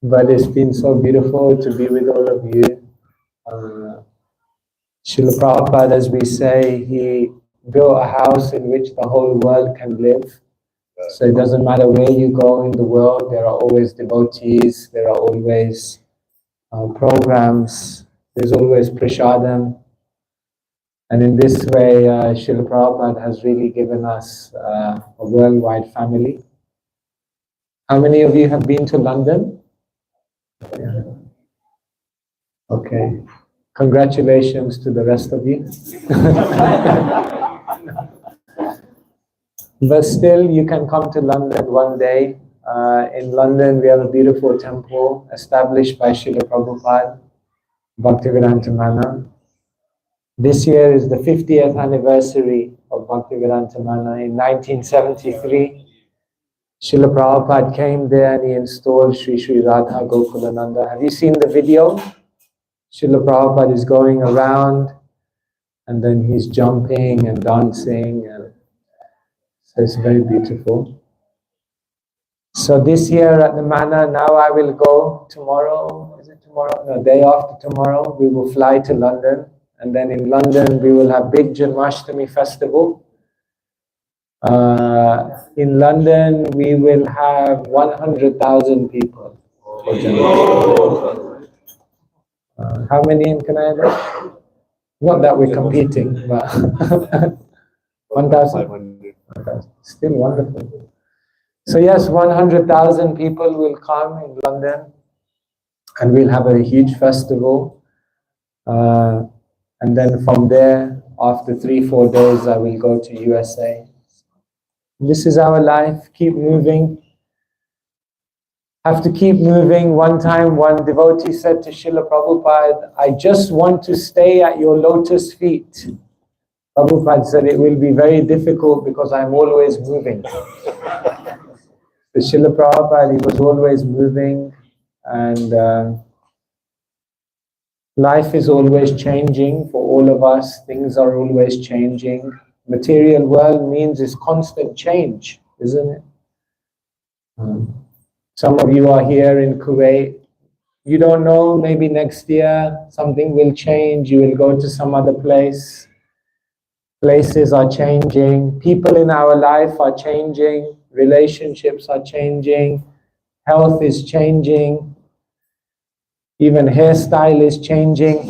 But it's been so beautiful to be with all of you. Srila Prabhupada, as we say, he built a house in which the whole world can live. So it doesn't matter where you go in the world, there are always devotees, there are always programs, there's always prasadam. And in this way, Srila Prabhupada has really given us a worldwide family. How many of you have been to London? Yeah. Okay. Congratulations to the rest of you. But still, you can come to London one day. In London, we have a beautiful temple established by Srila Prabhupada, Bhaktivedanta Mana. This year is the 50th anniversary of Bhaktivedanta Mana. In 1973, Srila Prabhupada came there and he installed Sri Sri Radha Gokulananda. Have you seen the video? Srila Prabhupada is going around and then he's jumping and dancing, and so it's very beautiful. So this year at the Mana, now I will go tomorrow, is it tomorrow? No, day after tomorrow, we will fly to London, and then in London we will have big Janmastami festival. In London we will have 100,000 people for Janmastami. How many in Canada? Not that we're competing, but 1,500. Still wonderful. So yes, 100,000 people will come in London, and we'll have a huge festival. And then from there, after 3-4 days, I will go to USA. This is our life. Keep moving. Have to keep moving. One time, one devotee said to Srila Prabhupada, I just want to stay at your lotus feet. Prabhupada said, it will be very difficult because I'm always moving. The Srila Prabhupada, he was always moving, and life is always changing for all of us. Things are always changing. Material world means it's constant change, isn't it? Some of you are here in Kuwait. You don't know, maybe next year something will change. You will go to some other place. Places are changing. People in our life are changing. Relationships are changing. Health is changing. Even hairstyle is changing.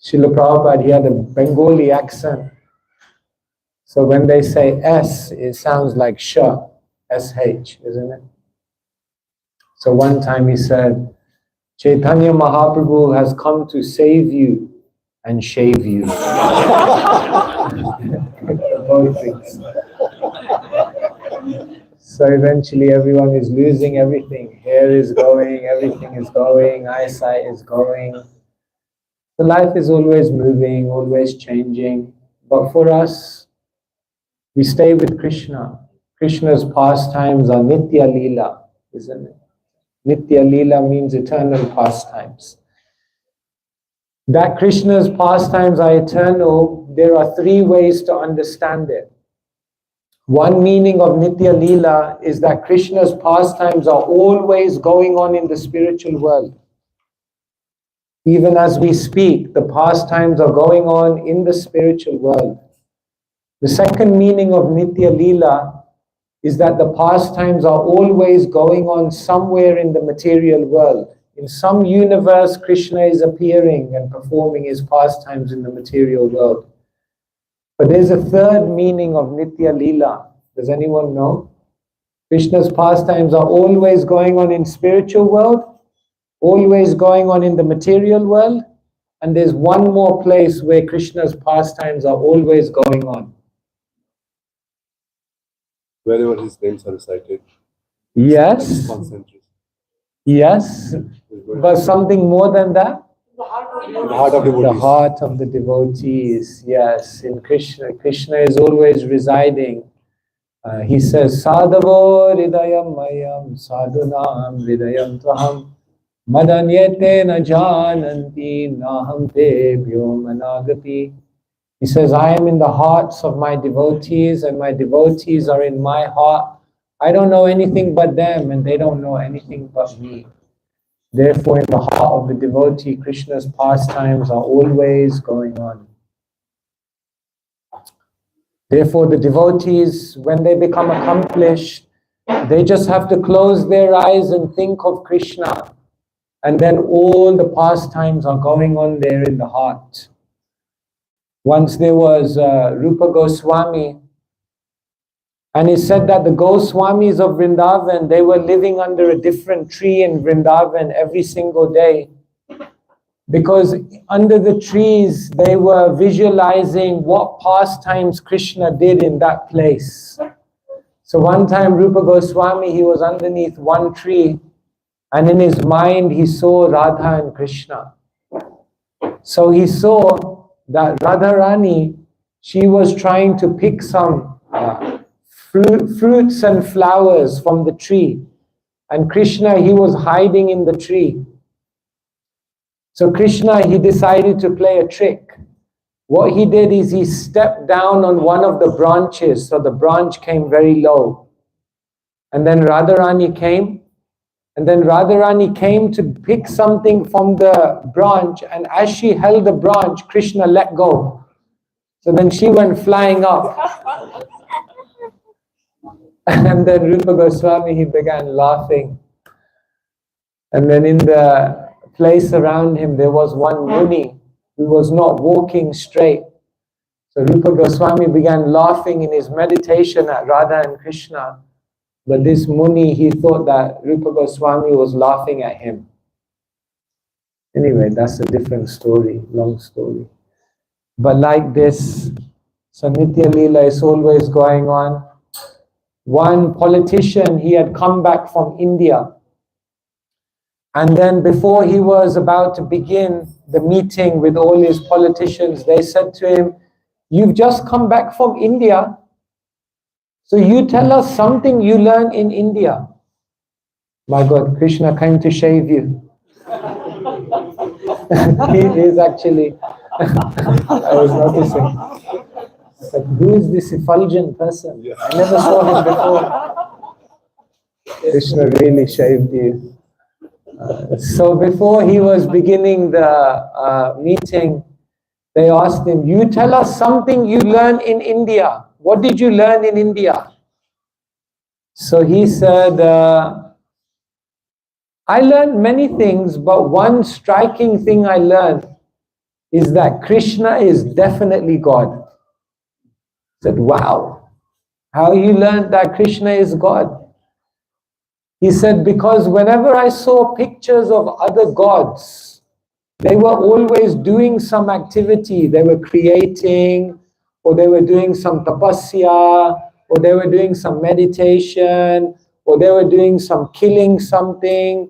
Srila Prabhupada, he had a Bengali accent. So when they say S, it sounds like Sh, S-H, isn't it? So one time he said, Chaitanya Mahaprabhu has come to save you and shave you. Both things. So eventually everyone is losing everything. Hair is going, everything is going, eyesight is going. So life is always moving, always changing. But for us, we stay with Krishna. Krishna's pastimes are Nitya Leela, isn't it? Nitya Leela means eternal pastimes. That Krishna's pastimes are eternal, there are 3 ways to understand it. One meaning of Nitya Leela is that Krishna's pastimes are always going on in the spiritual world. Even as we speak, the pastimes are going on in the spiritual world. The second meaning of Nitya Leela is that the pastimes are always going on somewhere in the material world. In some universe, Krishna is appearing and performing his pastimes in the material world. But there's a third meaning of Nitya Leela. Does anyone know? Krishna's pastimes are always going on in spiritual world, always going on in the material world, and there's one more place where Krishna's pastimes are always going on. Wherever his names are recited. Yes. Yes. But something more than that? The heart of devotees. The heart of the devotees, yes. In Krishna, Krishna is always residing. He says, Sadhavo hridayam mayam sadhunam hridayam tvaham madanyete na jananti naham te vyomanagati. He says, I am in the hearts of my devotees and my devotees are in my heart, I don't know anything but them, and they don't know anything but me. Therefore, in the heart of the devotee, Krishna's pastimes are always going on. Therefore, the devotees, when they become accomplished, they just have to close their eyes and think of Krishna. And then all the pastimes are going on there in the heart. Once there was Rupa Goswami, and he said that the Goswamis of Vrindavan, they were living under a different tree in Vrindavan every single day. Because under the trees, they were visualizing what pastimes Krishna did in that place. So one time Rupa Goswami, he was underneath one tree, and in his mind he saw Radha and Krishna. So he saw that Radharani, she was trying to pick some fruits and flowers from the tree. And Krishna, he was hiding in the tree. So Krishna, he decided to play a trick. What he did is he stepped down on one of the branches, so the branch came very low. And then Radharani came, to pick something from the branch, and as she held the branch, Krishna let go. So then she went flying up. And then Rupa Goswami, he began laughing. And then in the place around him, there was one Muni who was not walking straight. So Rupa Goswami began laughing in his meditation at Radha and Krishna. But this Muni, he thought that Rupa Goswami was laughing at him. Anyway, that's a different story, long story. But like this, so Nitya Leela is always going on. One politician, he had come back from India. And then before he was about to begin the meeting with all his politicians, they said to him, "You've just come back from India, so you tell us something you learned in India." My God, Krishna came to shave you. He is actually, I was noticing. Like, who is this effulgent person? I never saw him before. Krishna really shaved you. So before he was beginning the meeting, they asked him, "You tell us something you learned in India. What did you learn in India?" So he said, "I learned many things, but one striking thing I learned is that Krishna is definitely God." I said, "Wow, how you learned that Krishna is God?" He said, "Because whenever I saw pictures of other gods, they were always doing some activity. They were creating, or they were doing some tapasya, or they were doing some meditation, or they were doing some killing something,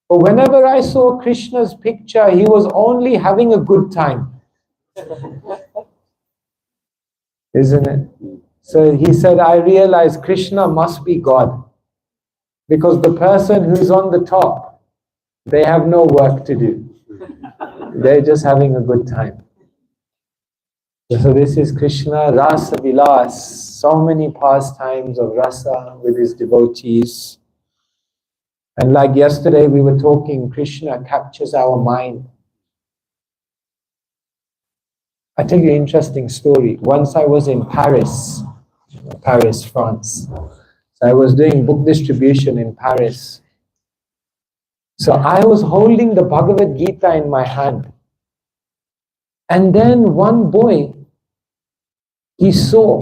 but whenever I saw Krishna's picture, he was only having a good time." Isn't it? So he said, "I realized Krishna must be God. Because the person who's on the top, they have no work to do. They're just having a good time." So this is Krishna Rasa Vilas. So many pastimes of rasa with his devotees. And like yesterday we were talking, Krishna captures our mind. I'll tell you an interesting story. Once I was in Paris, France. So I was doing book distribution in Paris. So I was holding the Bhagavad Gita in my hand. And then one boy, he saw,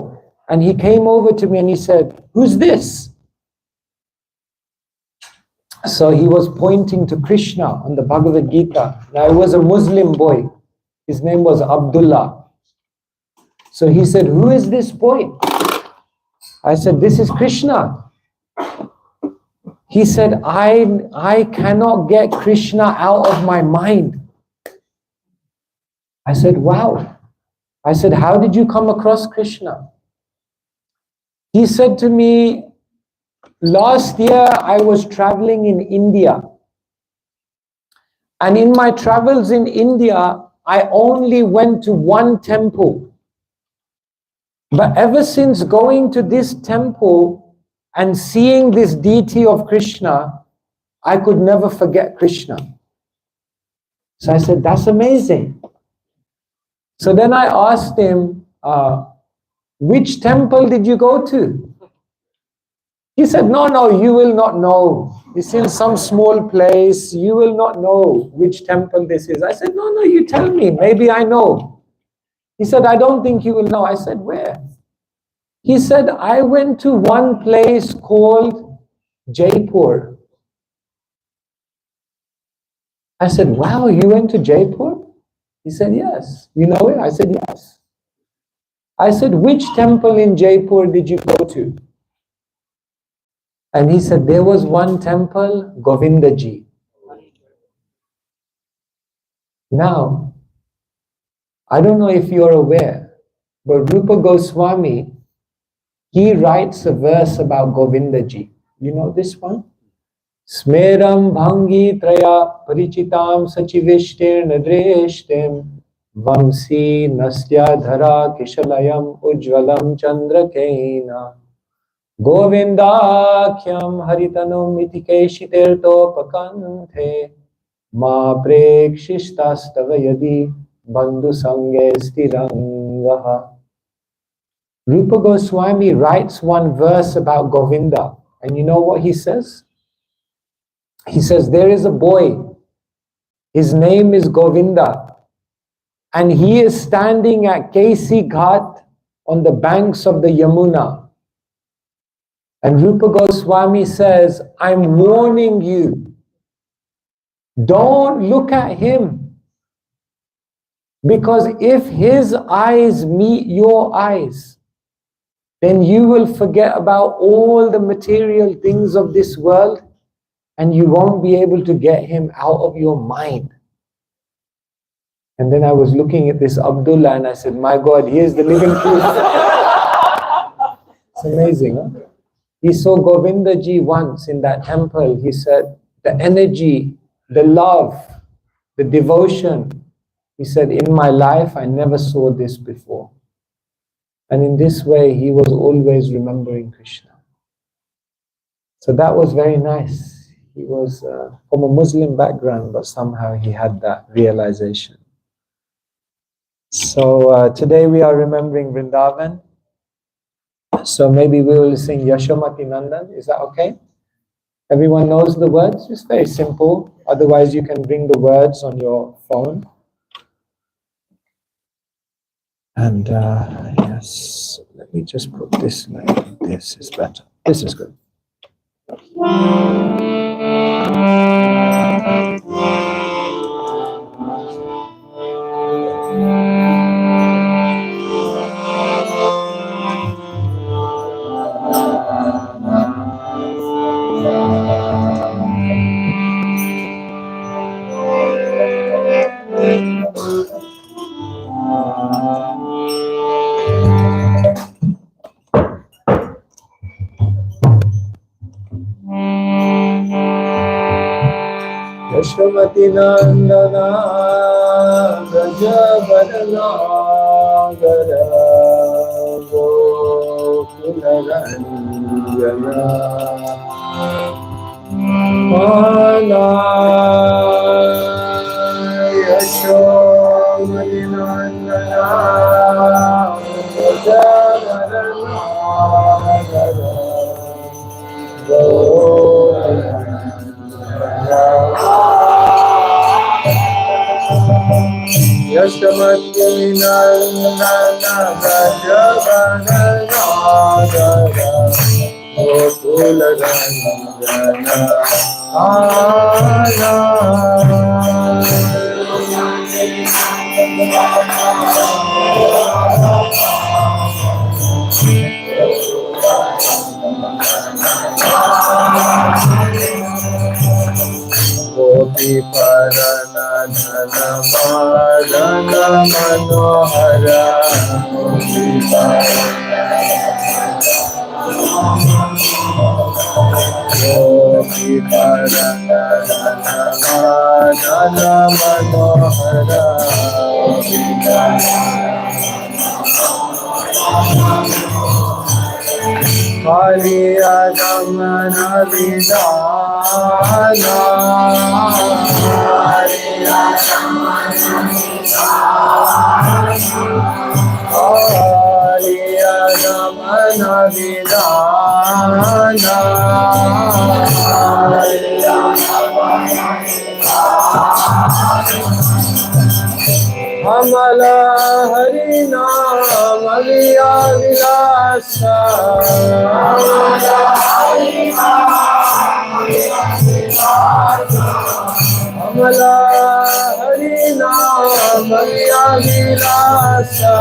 and he came over to me and he said, "Who's this?" So he was pointing to Krishna on the Bhagavad Gita. Now it was a Muslim boy. His name was Abdullah. So he said, "Who is this boy?" I said, "This is Krishna." He said, I cannot get Krishna out of my mind." I said, "Wow." I said, "How did you come across Krishna?" He said to me, "Last year I was traveling in India. And in my travels in India, I only went to one temple. But ever since going to this temple, And seeing this deity of Krishna, I could never forget Krishna. So I said, that's amazing. So then I asked him, which temple did you go to? He said, no, you will not know. It's in some small place. You will not know which temple this is. I said, no, you tell me. Maybe I know. He said, I don't think you will know. I said, where? He said, I went to one place called Jaipur. I said, wow, you went to Jaipur? He said, yes. You know it? I said, yes. I said, which temple in Jaipur did you go to? And he said, there was one temple, Govindaji. Now, I don't know if you're aware, but Rupa Goswami, he writes a verse about Govindaji. You know this one? Smeram bhangi traya parichitam sachivishtir nadreshtem vamsi nasya dhara kishalayam ujvalam chandrakena Govindakyam haritanum iti keshitirto pakanthe ma prekshistastava yadi bandhu sange stirangaha. Rupa Goswami writes one verse about Govinda, and you know what he says? He says, there is a boy, his name is Govinda, and he is standing at Kesi Ghat on the banks of the Yamuna. And Rupa Goswami says, I'm warning you, don't look at him, because if his eyes meet your eyes, then you will forget about all the material things of this world, and you won't be able to get him out of your mind. And then I was looking at this Abdullah and I said, my God, he is the living proof. It's amazing, huh? He saw Govindaji once in that temple. He said, the energy, the love, the devotion. He said, in my life, I never saw this before. And in this way, he was always remembering Krishna. So that was very nice. He was from a Muslim background, but somehow he had that realization. So today we are remembering Vrindavan. So maybe we will sing Yashamati Nandan. Is that okay? Everyone knows the words? It's very simple. Otherwise, you can bring the words on your phone. And yes, let me just put this like this is better. This is good. Yashamati Nandana Gajavadana Gara Gokularanjana Mala Yashamati Nandana Gajavadana Gara Yashamati Nandana Gajavadana Gara Gokularanjana Gopi Parana Dhana Madana Manohara Gopi Parana Dhana Madana Manohara Gopi Parana Kaliya Damana Vidana Kaliya Damana Vidana Amala Hari Naam Aliya Vilasa Amala Hari Naam Aliya Vilasa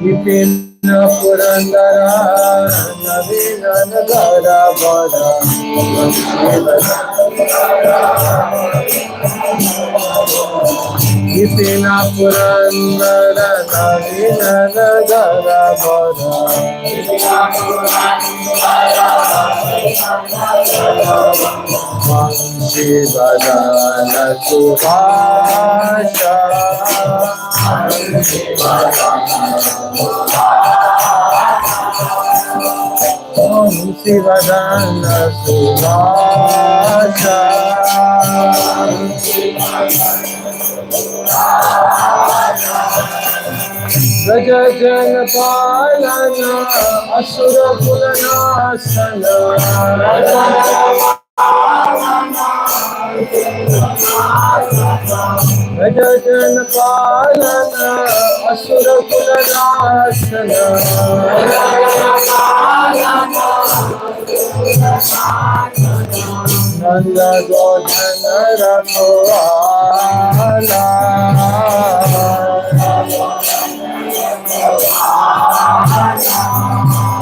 Vipina Purandara Navina Nagara Bada Vipina Purandara Navina Nagara Bada Vansi Badana Subhasha Om Sivadana Subhasha Rajajana Palana Asura Kulanasana Rajajana Palana Asura Kulanasana Nanda Godhana Rakhovala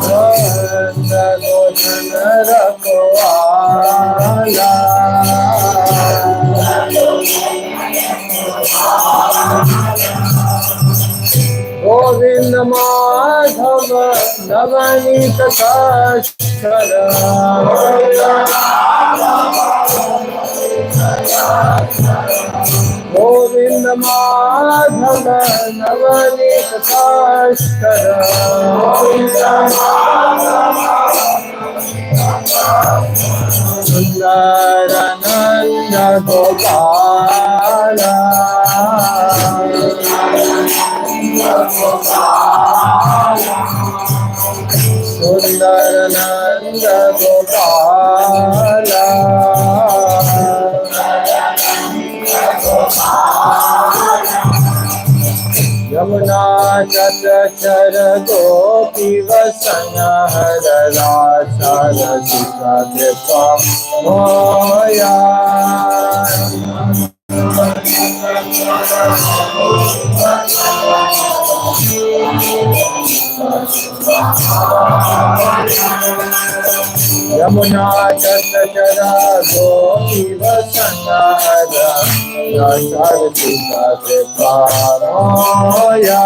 Nanda Godhana Rakhovala Govinda Madhava Navanita Kashkara Govinda Madhava Navanita Kashkara Sundarananda Gopala Sundarananda Gopala Yamuna Chara Gopi Vasana Hara Rasa Rasika Kripa Moya Yamuna Chara Gopi Vasana Hara Rasa Rasika Kripa Moya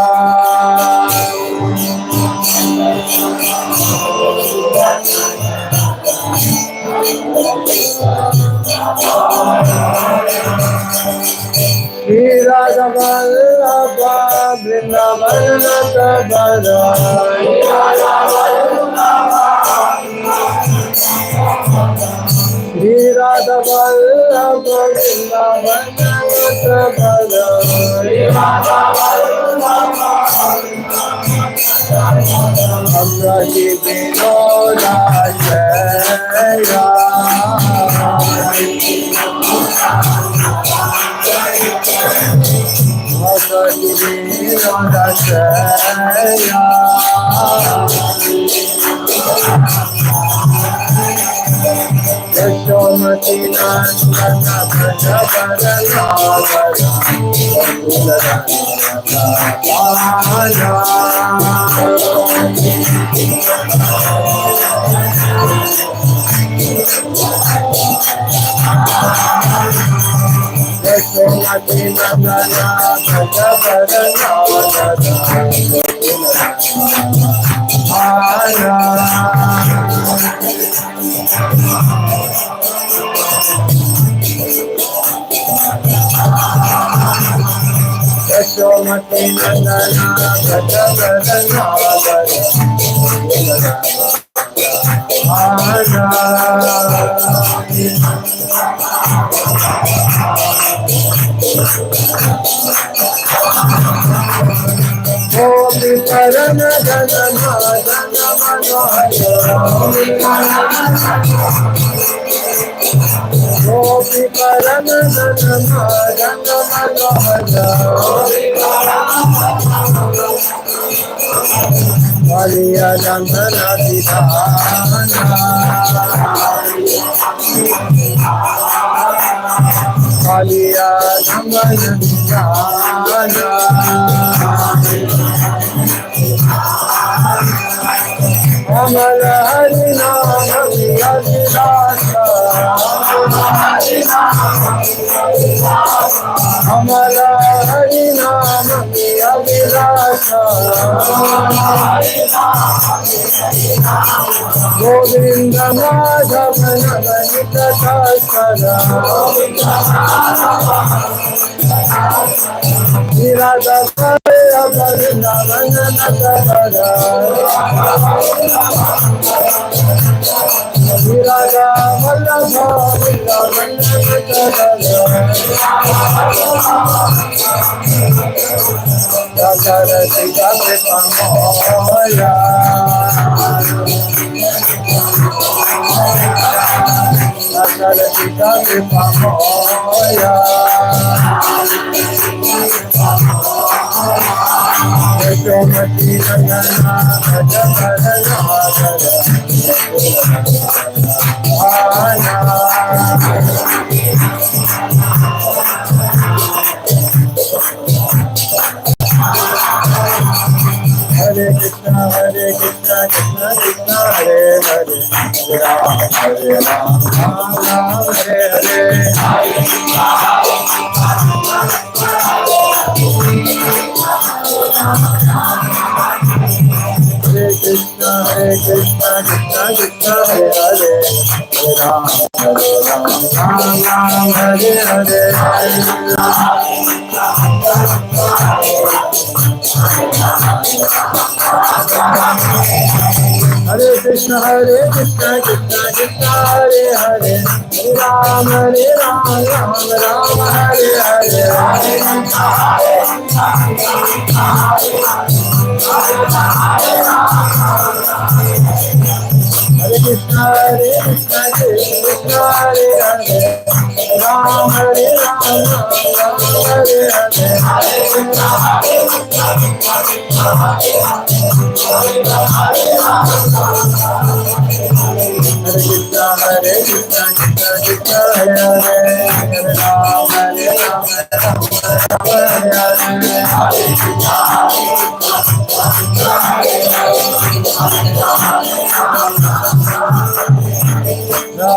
Shri Radha Vallabha Vrindavana Tabara Shri Radha Vallabha Vrindavana Tabara Amrati Vinoda Shaya Amrati Vinoda Shaya Yashomati Nandana Bhajavara Yashomati Nandana Bhajavara Yashomati Nandana Gajavardhana Gopi Parana Jana Madana Gopi Parana Jana Madana Kaliya Jandana Didhana Kaliya Jandana Didhana Amala Hari Nama Yadilasa Amala Hari Nama Yadilasa Govinda Madhava Navanita Taskara Virada Kaya Varindavana Natavara Virada Vallabha Vrindavana Natavara Dakarati Kavipamoya Dakarati Kavipamoya Yashomati Nandana Gajavardhana Hare Krishna, Krishna Krishna, Hare Hare, Hare Ram, Ram Ram, Hare Hare. Hare Krishna, Krishna Krishna, Hare Hare, Hare Ram, Ram Ram, Hare Hare. Hare Krishna, Krishna Krishna, Hare Hare, Hare Ram, Ram Ram, Hare Hare. Hare Krishna, Krishna Krishna, Hare Hare, Ram, Hare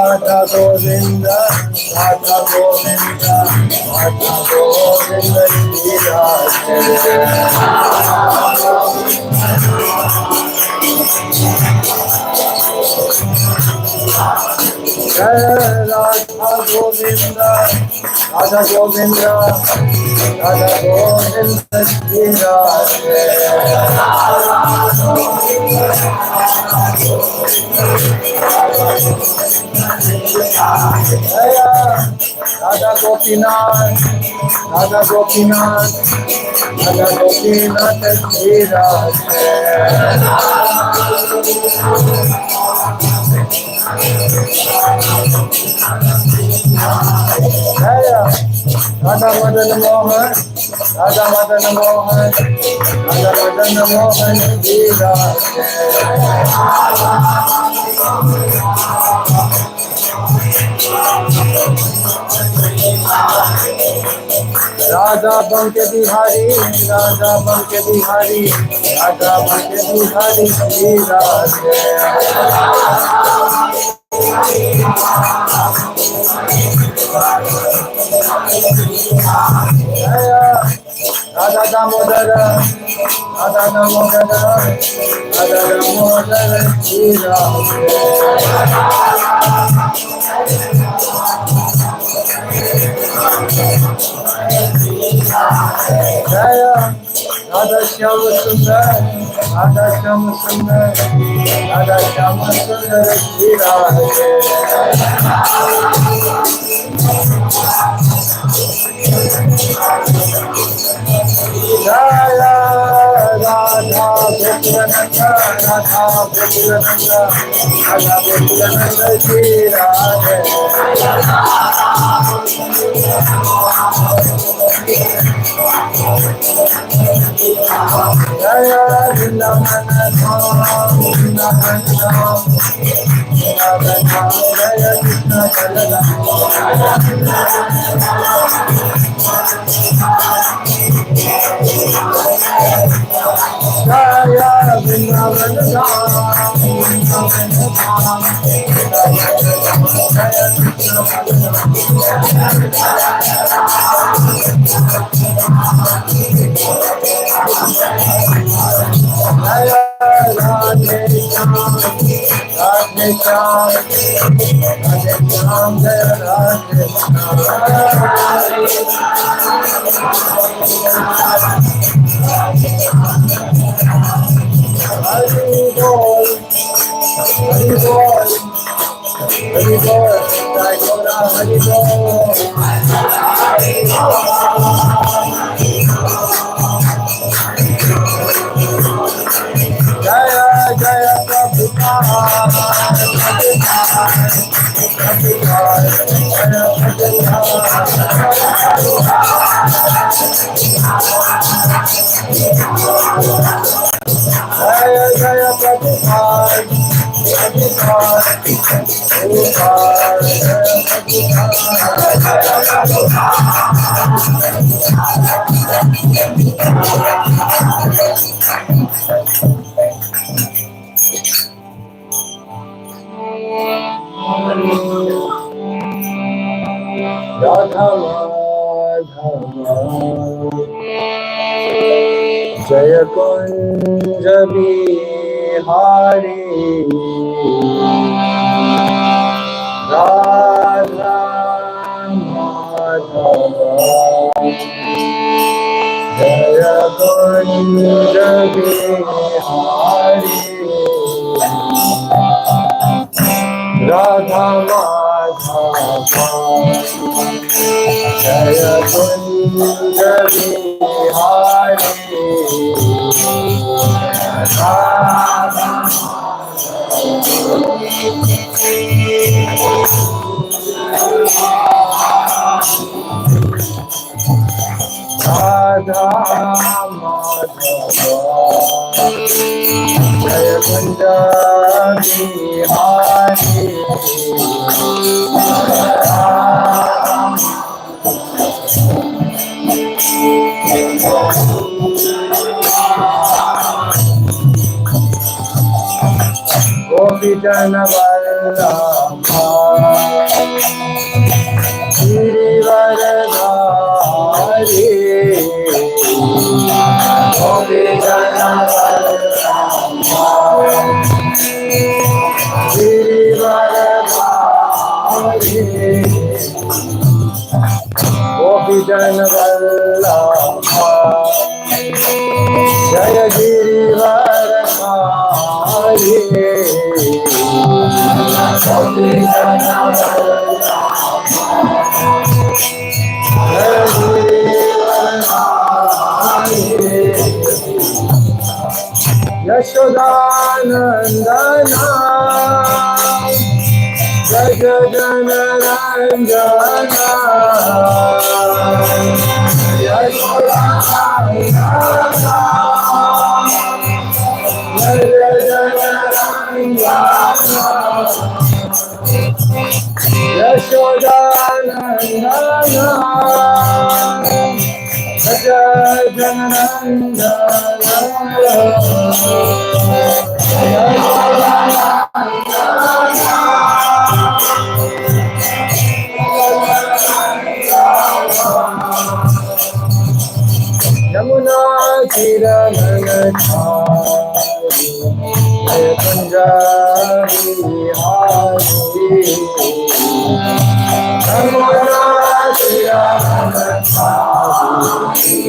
Radha Govinda, Radha Govinda, Radha Govinda, Radha Govinda, Radha Govinda, Radha Govinda, Radha Gopinath, Radha Gopinath, Radha Gopinath, Radha Madan Mohan, Radha Madan Mohan, Radha Madan Mohan, Radha Banke Bihari, Radha Banke Bihari, Radha Banke Bihari, Radha Damodara, Radha Damodara, Radha Damodara, Jaya Radha Shyama Sundar, Radha Shyama Sundar, Radha Shyama Sundar Shri Radhe. Jaya Radha Gokulananda, Radha Gokulananda, Radha Gokulananda Shri Radhe. Jaya Vrindavan Dham, Vrindavan Dham, Vrindavan Dham, Jaya Krishna Balaram. Jaya Vrindavan Dham, Vrindavan Dham, Jaya Krishna Balaram. Jaya Radhe Shyam, Radhe Shyam, Radhe Shyam, Jaya Radhe Shyam. Hari Bol, Hari Bol, Hari Bol, Jai Gaura Hari Bol. Jaya Jaya Prabhupada, Prabhupada, Prabhupada, Jaya Prabhupada. Jaya Jaya Prabhupada, Prabhupada, Prabhupada, Jaya Radha Madhava Jaya Kunja Bihari Radha Madhava Jaya Kunja Bihari Radha Madhava Jaya Kunja Bihari Radha Madhava Jaya Kunja Bihari Gopijana Vallabha Girivaradhari Gopijana Vallabha Girivaradhari Gopijana Vallabha Jaya Girivaradhari Gopijana Yashodanandana Jajananandana Yashodanandana Yamuna Tira Nanachari Punjabi Hari Yamuna Tira Nanachari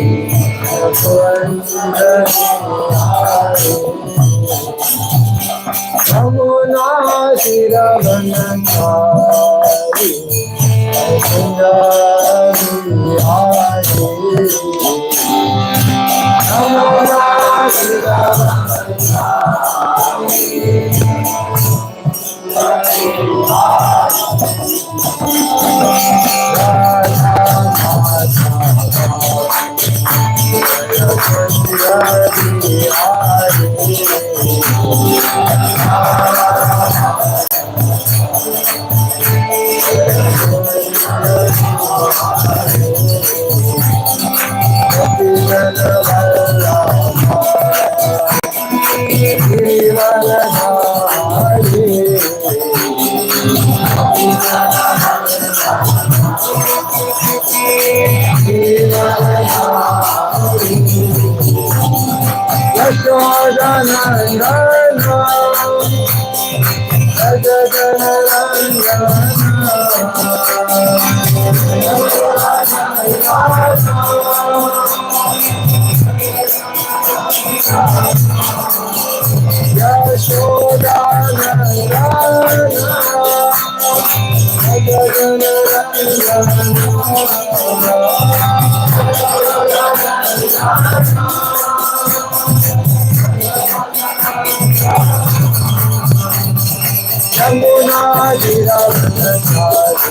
Yamuna तीरवनचारि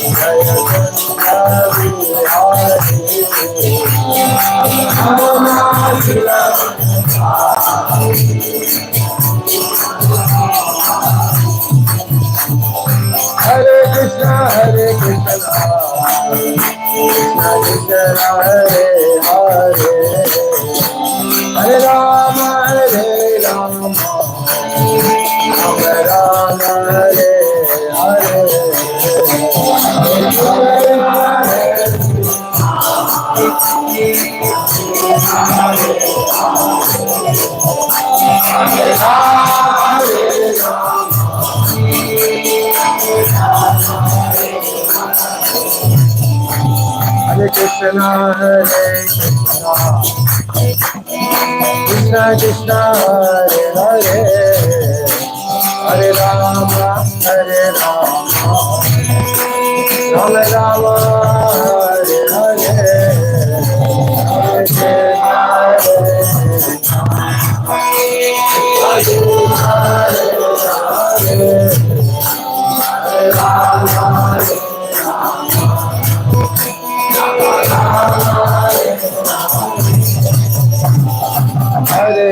सुंदरी हारी Yamuna Hare Krishna, Hare Krishna, Krishna Krishna, Hare Hare, Hare Rama, Hare Rama, Rama Rama, Hare Hare, Hare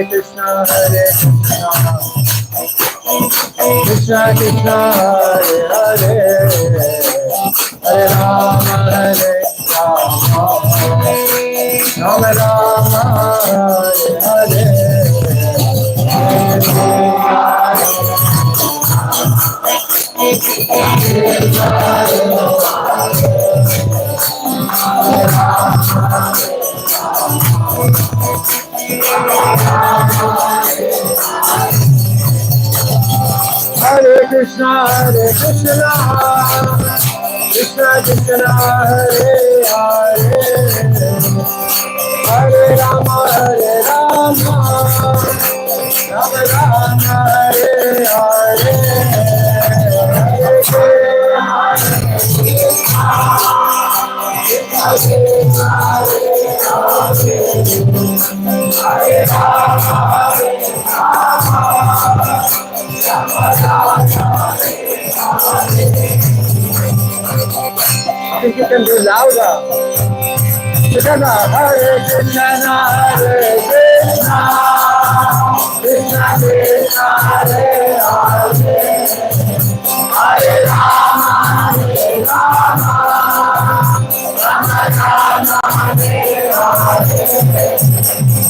Krishna, Hare Krishna, Krishna Krishna, Hare Hare, Hare Rama, Hare Rama, Rama Rama, Hare Hare, Hare Krishna, Hare Krishna, Hare Krishna, Krishna Krishna, Hare Hare, Hare Rama, Hare Rama, Rama Rama, Hare Hare, Hare Krishna, Hare Krishna, Krishna Krishna, Hare Hare, Hare Rama, Hare Rama, Rama Rama, Hare Hare, Hare I think you can do louder. Krishna, Hare Krishna, Hare Krishna, Krishna Krishna, Hare Hare, Hare Rama, Hare Rama, Rama Rama, Hare Hare,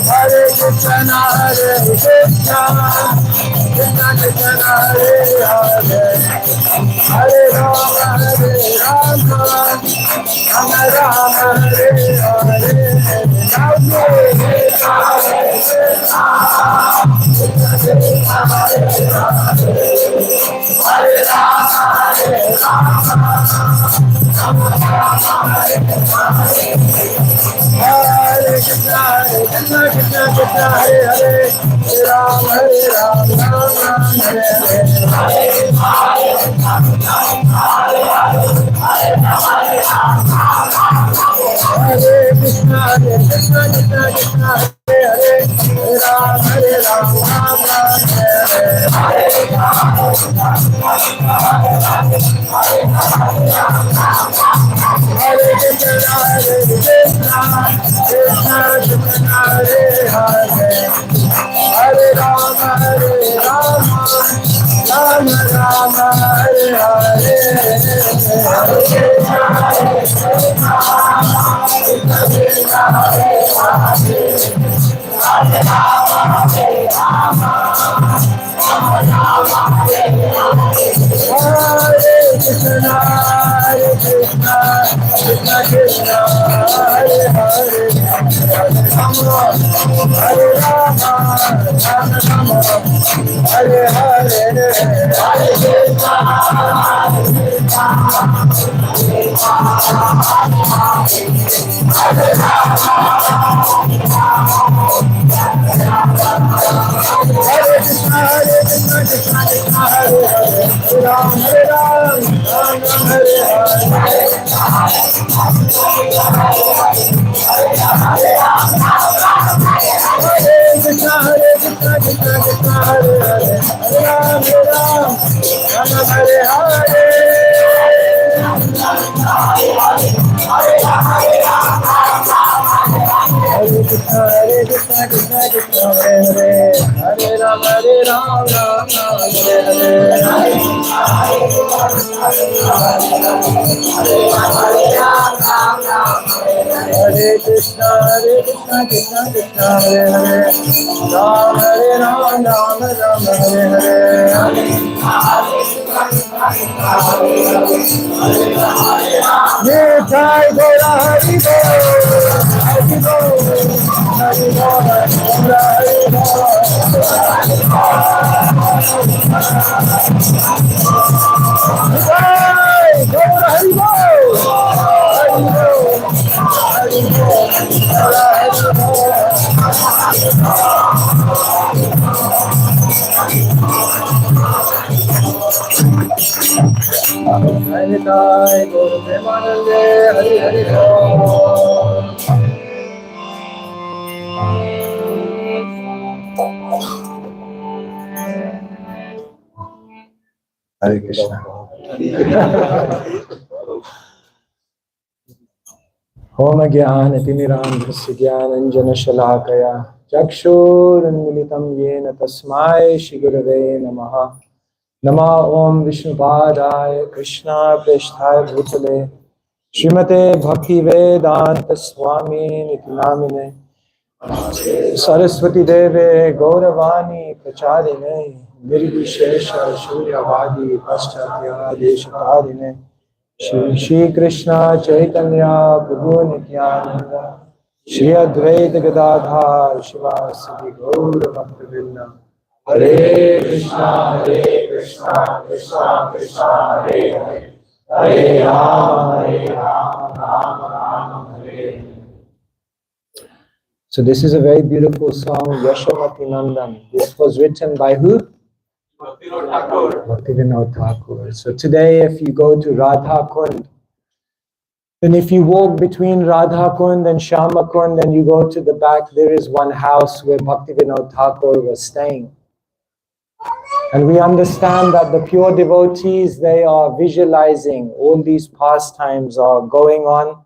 Hare Krishna, Hare Krishna, Krishna Krishna, Hare Hare, Hare Rama, Hare Rama, Rama Rama, Hare Hare, Hare Krishna, Hare Hare, Hare Ram, Ram Ram, Hare Hare Krishna, Krishna Krishna, Hare Hare, Hare Ram, Ram Ram, Hare Hare Krishna, Krishna Krishna, Hare Hare, Hare Rama, Rama Rama, Hare Hare. Hare Krishna, Krishna Krishna, Hare Hare, Hare Rama, Rama Rama, Hare Hare. Hare Krishna, Krishna Krishna, Hare Hare, Ram Ram, Ram Ram, Hare Hare. Hare Krishna, Krishna Krishna, Hare Hare, Ram Ram, Ram Ram, Hare Hare. Hare Krishna, Krishna Krishna, Hare Hare, Hare Ram, Ram Ram, Hare Hare. Hare Krishna, Krishna Krishna, Hare Hare, Ram Ram, Ram Hare Hare. Nitai Gora Hari Bol, Hari Bol, Hari Bol, Hari Bol. Nitai Gora Hari Bol, Hari Bol, Hari Bol, Hari Bol. Nitai Gora Premanande, Hari Hari Bol. Hare Krishna. Om Jnanatimirandhasya Jnananjanashalakaya Chakshurunmilitam Yena Tasmai Shri Gurave Namaha. Nama Om Vishnupadaya Krishna Preshthaya Bhutale Srimate Bhakti Vedanta Swami Niti Namine Saraswati Deve Gauravani Pracharine Nirvishesha Shunyavadi Paschatya Deshatarine Shri Krishna Chaitanya Prabhu Nityananda Shri Advaita Gadadhar Shivasati Gaura Bhaktivinoda Hare Krishna, Krishna Krishna, Hare Hare, Hare Rama, Rama Rama, Hare Hare. So this is a very beautiful song, Yashovati Nandan. This was written by who? Bhaktivinoda Thakur. So today, if you go to Radha Kund, then if you walk between Radha Kund and Shama Kund, and you go to the back, there is one house where Bhaktivinoda Thakur was staying. And we understand that the pure devotees, they are visualizing all these pastimes are going on,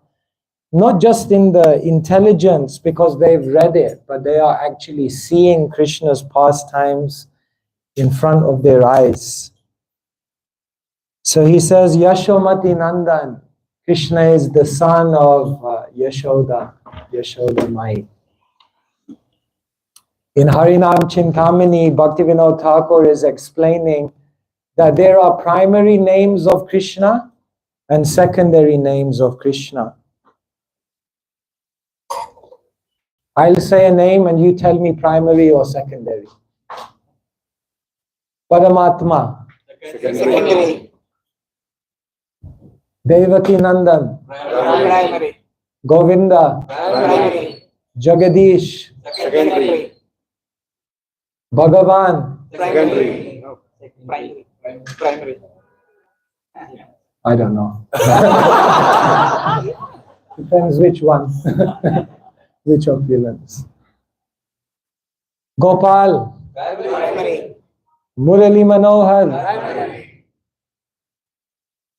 not just in the intelligence because they've read it, but they are actually seeing Krishna's pastimes in front of their eyes. So he says, Yashomati Nandan. Krishna is the son of Yashoda, Yashoda Mai. In Harinam Chintamani, Bhaktivinoda Thakur is explaining that there are primary names of Krishna and secondary names of Krishna. I'll say a name and you tell me primary or secondary. Paramatma. Secondary. Devaki Nandan. Primary. Govinda. Primary. Jagadish. Secondary. Bhagavan. Secondary. Primary. I don't know. Depends which one. Which of the ones. Gopal. Primary. Murali Manohar.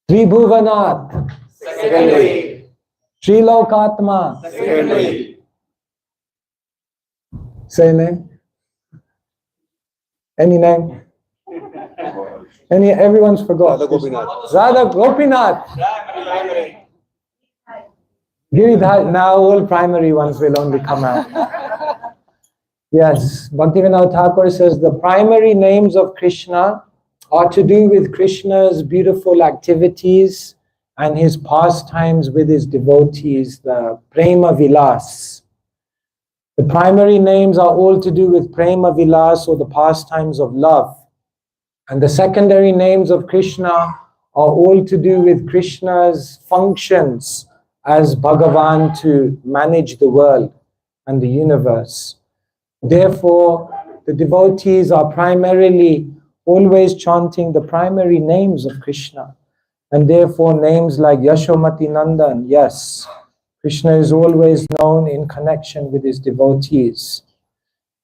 Tribhuvanath. Secondary. Trilokatma. Secondary. Say name. Any name? Everyone's forgot. Radha Gopinath. Radha Gopinath. Primary. Giridhar. Now all primary ones will only come out. Yes, Bhaktivinoda Thakur says the primary names of Krishna are to do with Krishna's beautiful activities and his pastimes with his devotees, the Prema Vilas. The primary names are all to do with Prema Vilas, or the pastimes of love. And the secondary names of Krishna are all to do with Krishna's functions as Bhagavan to manage the world and the universe. Therefore, the devotees are primarily always chanting the primary names of Krishna. And therefore, names like Yashomati Nandan, yes, Krishna is always known in connection with his devotees.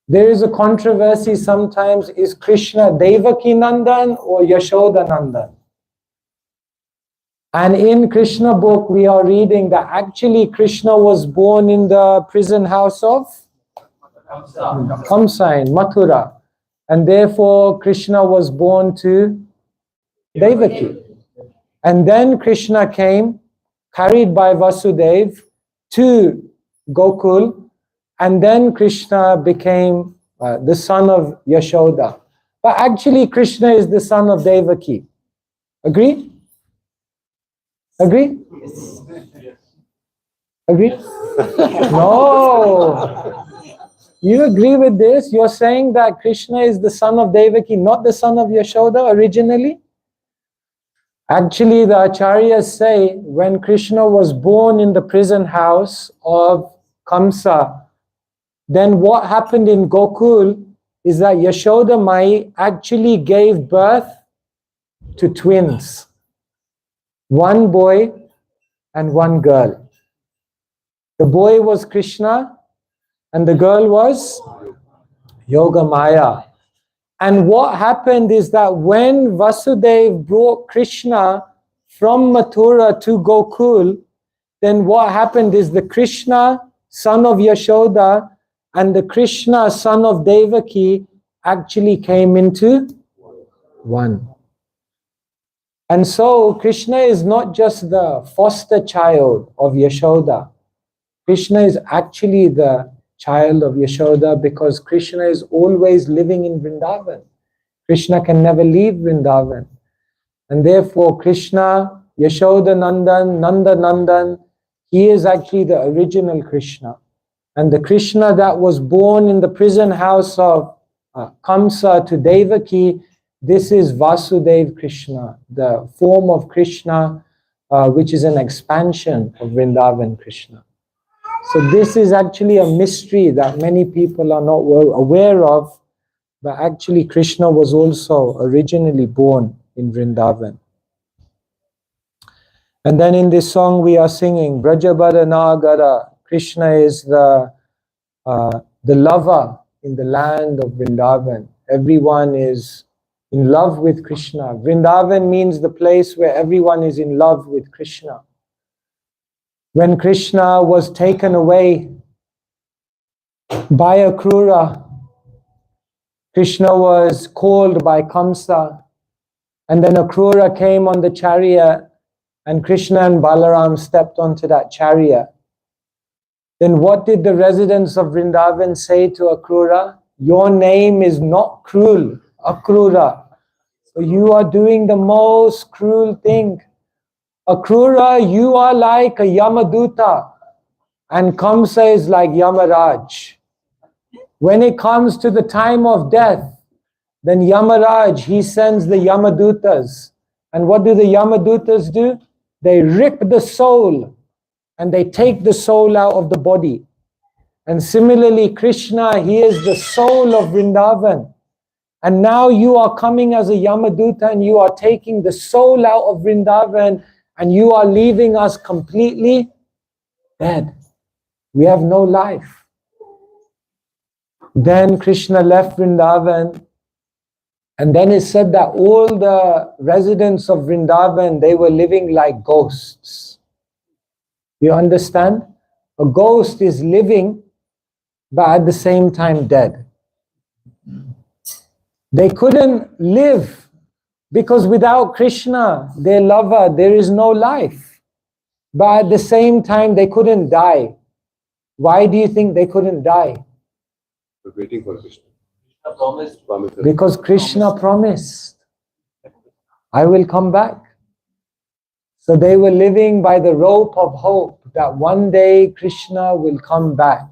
There is a controversy sometimes, is Krishna Devaki Nandan or Yashoda Nandan? And in Krishna book, we are reading that actually Krishna was born in the prison house of Kamsa in Mathura. And therefore, Krishna was born to Devaki. And then Krishna came, carried by Vasudeva, to Gokul. And then Krishna became the son of Yashoda. But actually, Krishna is the son of Devaki. Agree? Agree? Agree? No. You agree with this? You're saying that Krishna is the son of Devaki, not the son of Yashoda originally? Actually, the acharyas say when Krishna was born in the prison house of Kamsa, then what happened in Gokul is that Yashoda Mai actually gave birth to twins. One boy and one girl. The boy was Krishna and the girl was Yoga Maya. And what happened is that when Vasudeva brought Krishna from Mathura to Gokul, then what happened is the Krishna, son of Yashoda, and the Krishna, son of Devaki, actually came into one. And so Krishna is not just the foster child of Yashoda. Krishna is actually the child of Yashoda because Krishna is always living in Vrindavan. Krishna can never leave Vrindavan. And therefore Krishna, Yashoda Nandan, Nanda Nandan, he is actually the original Krishna. And the Krishna that was born in the prison house of Kamsa to Devaki, this is Vasudeva Krishna, the form of Krishna, which is an expansion of Vrindavan Krishna. So this is actually a mystery that many people are not aware of, but actually Krishna was also originally born in Vrindavan. And then in this song we are singing, Brajabara Nagara, Krishna is the lover in the land of Vrindavan. Everyone is in love with Krishna. Vrindavan means the place where everyone is in love with Krishna. When Krishna was taken away by Akrura, Krishna was called by Kamsa, and then Akrura came on the chariot, and Krishna and Balaram stepped onto that chariot. Then what did the residents of Vrindavan say to Akrura? Your name is not cruel, Akrura. So you are doing the most cruel thing. Akrura, you are like a Yamaduta, and Kamsa is like Yamaraj. When it comes to the time of death, then Yamaraj, he sends the Yamadutas. And what do the Yamadutas do? They rip the soul and they take the soul out of the body. And similarly, Krishna, he is the soul of Vrindavan. And now you are coming as a Yamaduta and you are taking the soul out of Vrindavan and you are leaving us completely dead. We have no life. Then Krishna left Vrindavan, and then it said that all the residents of Vrindavan, they were living like ghosts. You understand? A ghost is living, but at the same time dead. They couldn't live because without Krishna, their lover, there is no life. But at the same time, they couldn't die. Why do you think they couldn't die? We're waiting for Krishna. Promised. Because Krishna promised, I will come back. So they were living by the rope of hope that one day Krishna will come back.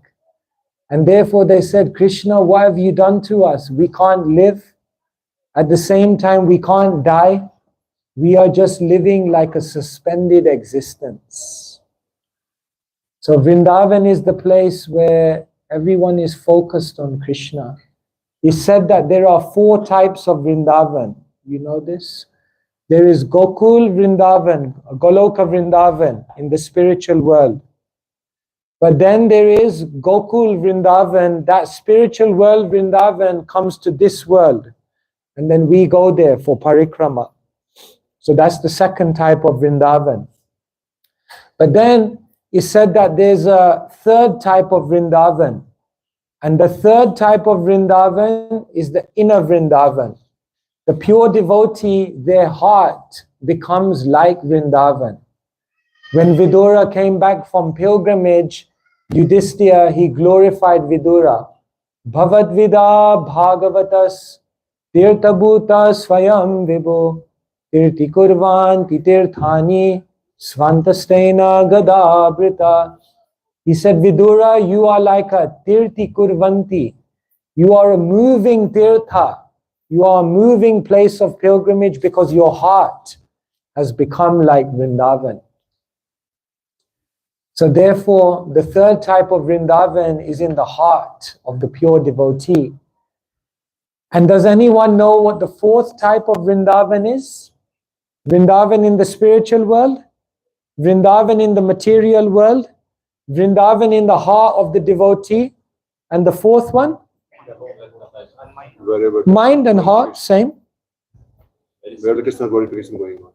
And therefore they said, Krishna, what have you done to us? We can't live. At the same time, we can't die. We are just living like a suspended existence. So Vrindavan is the place where everyone is focused on Krishna. He said that there are 4 types of Vrindavan. You know this? There is Gokul Vrindavan, Goloka Vrindavan in the spiritual world. But then there is Gokul Vrindavan, that spiritual world Vrindavan comes to this world. And then we go there for parikrama. So that's the second type of Vrindavan. But then he said that there's a third type of Vrindavan. And the third type of Vrindavan is the inner Vrindavan. The pure devotee, their heart becomes like Vrindavan. When Vidura came back from pilgrimage, Yudhishthira, he glorified Vidura. Bhavadvida bhagavatas tirtabhuta swayam vibho tirti kurvan titirthani svantastena gadabrita. He said, Vidura, you are like a tirti kurvanti. You are a moving tirtha. You are a moving place of pilgrimage because your heart has become like Vrindavan. So therefore, the third type of Vrindavan is in the heart of the pure devotee. And does anyone know what the fourth type of Vrindavan is? Vrindavan in the spiritual world, Vrindavan in the material world, Vrindavan in the heart of the devotee, and the fourth one? Wherever Mind and heart, same. where the Krishna going, Krishna going on.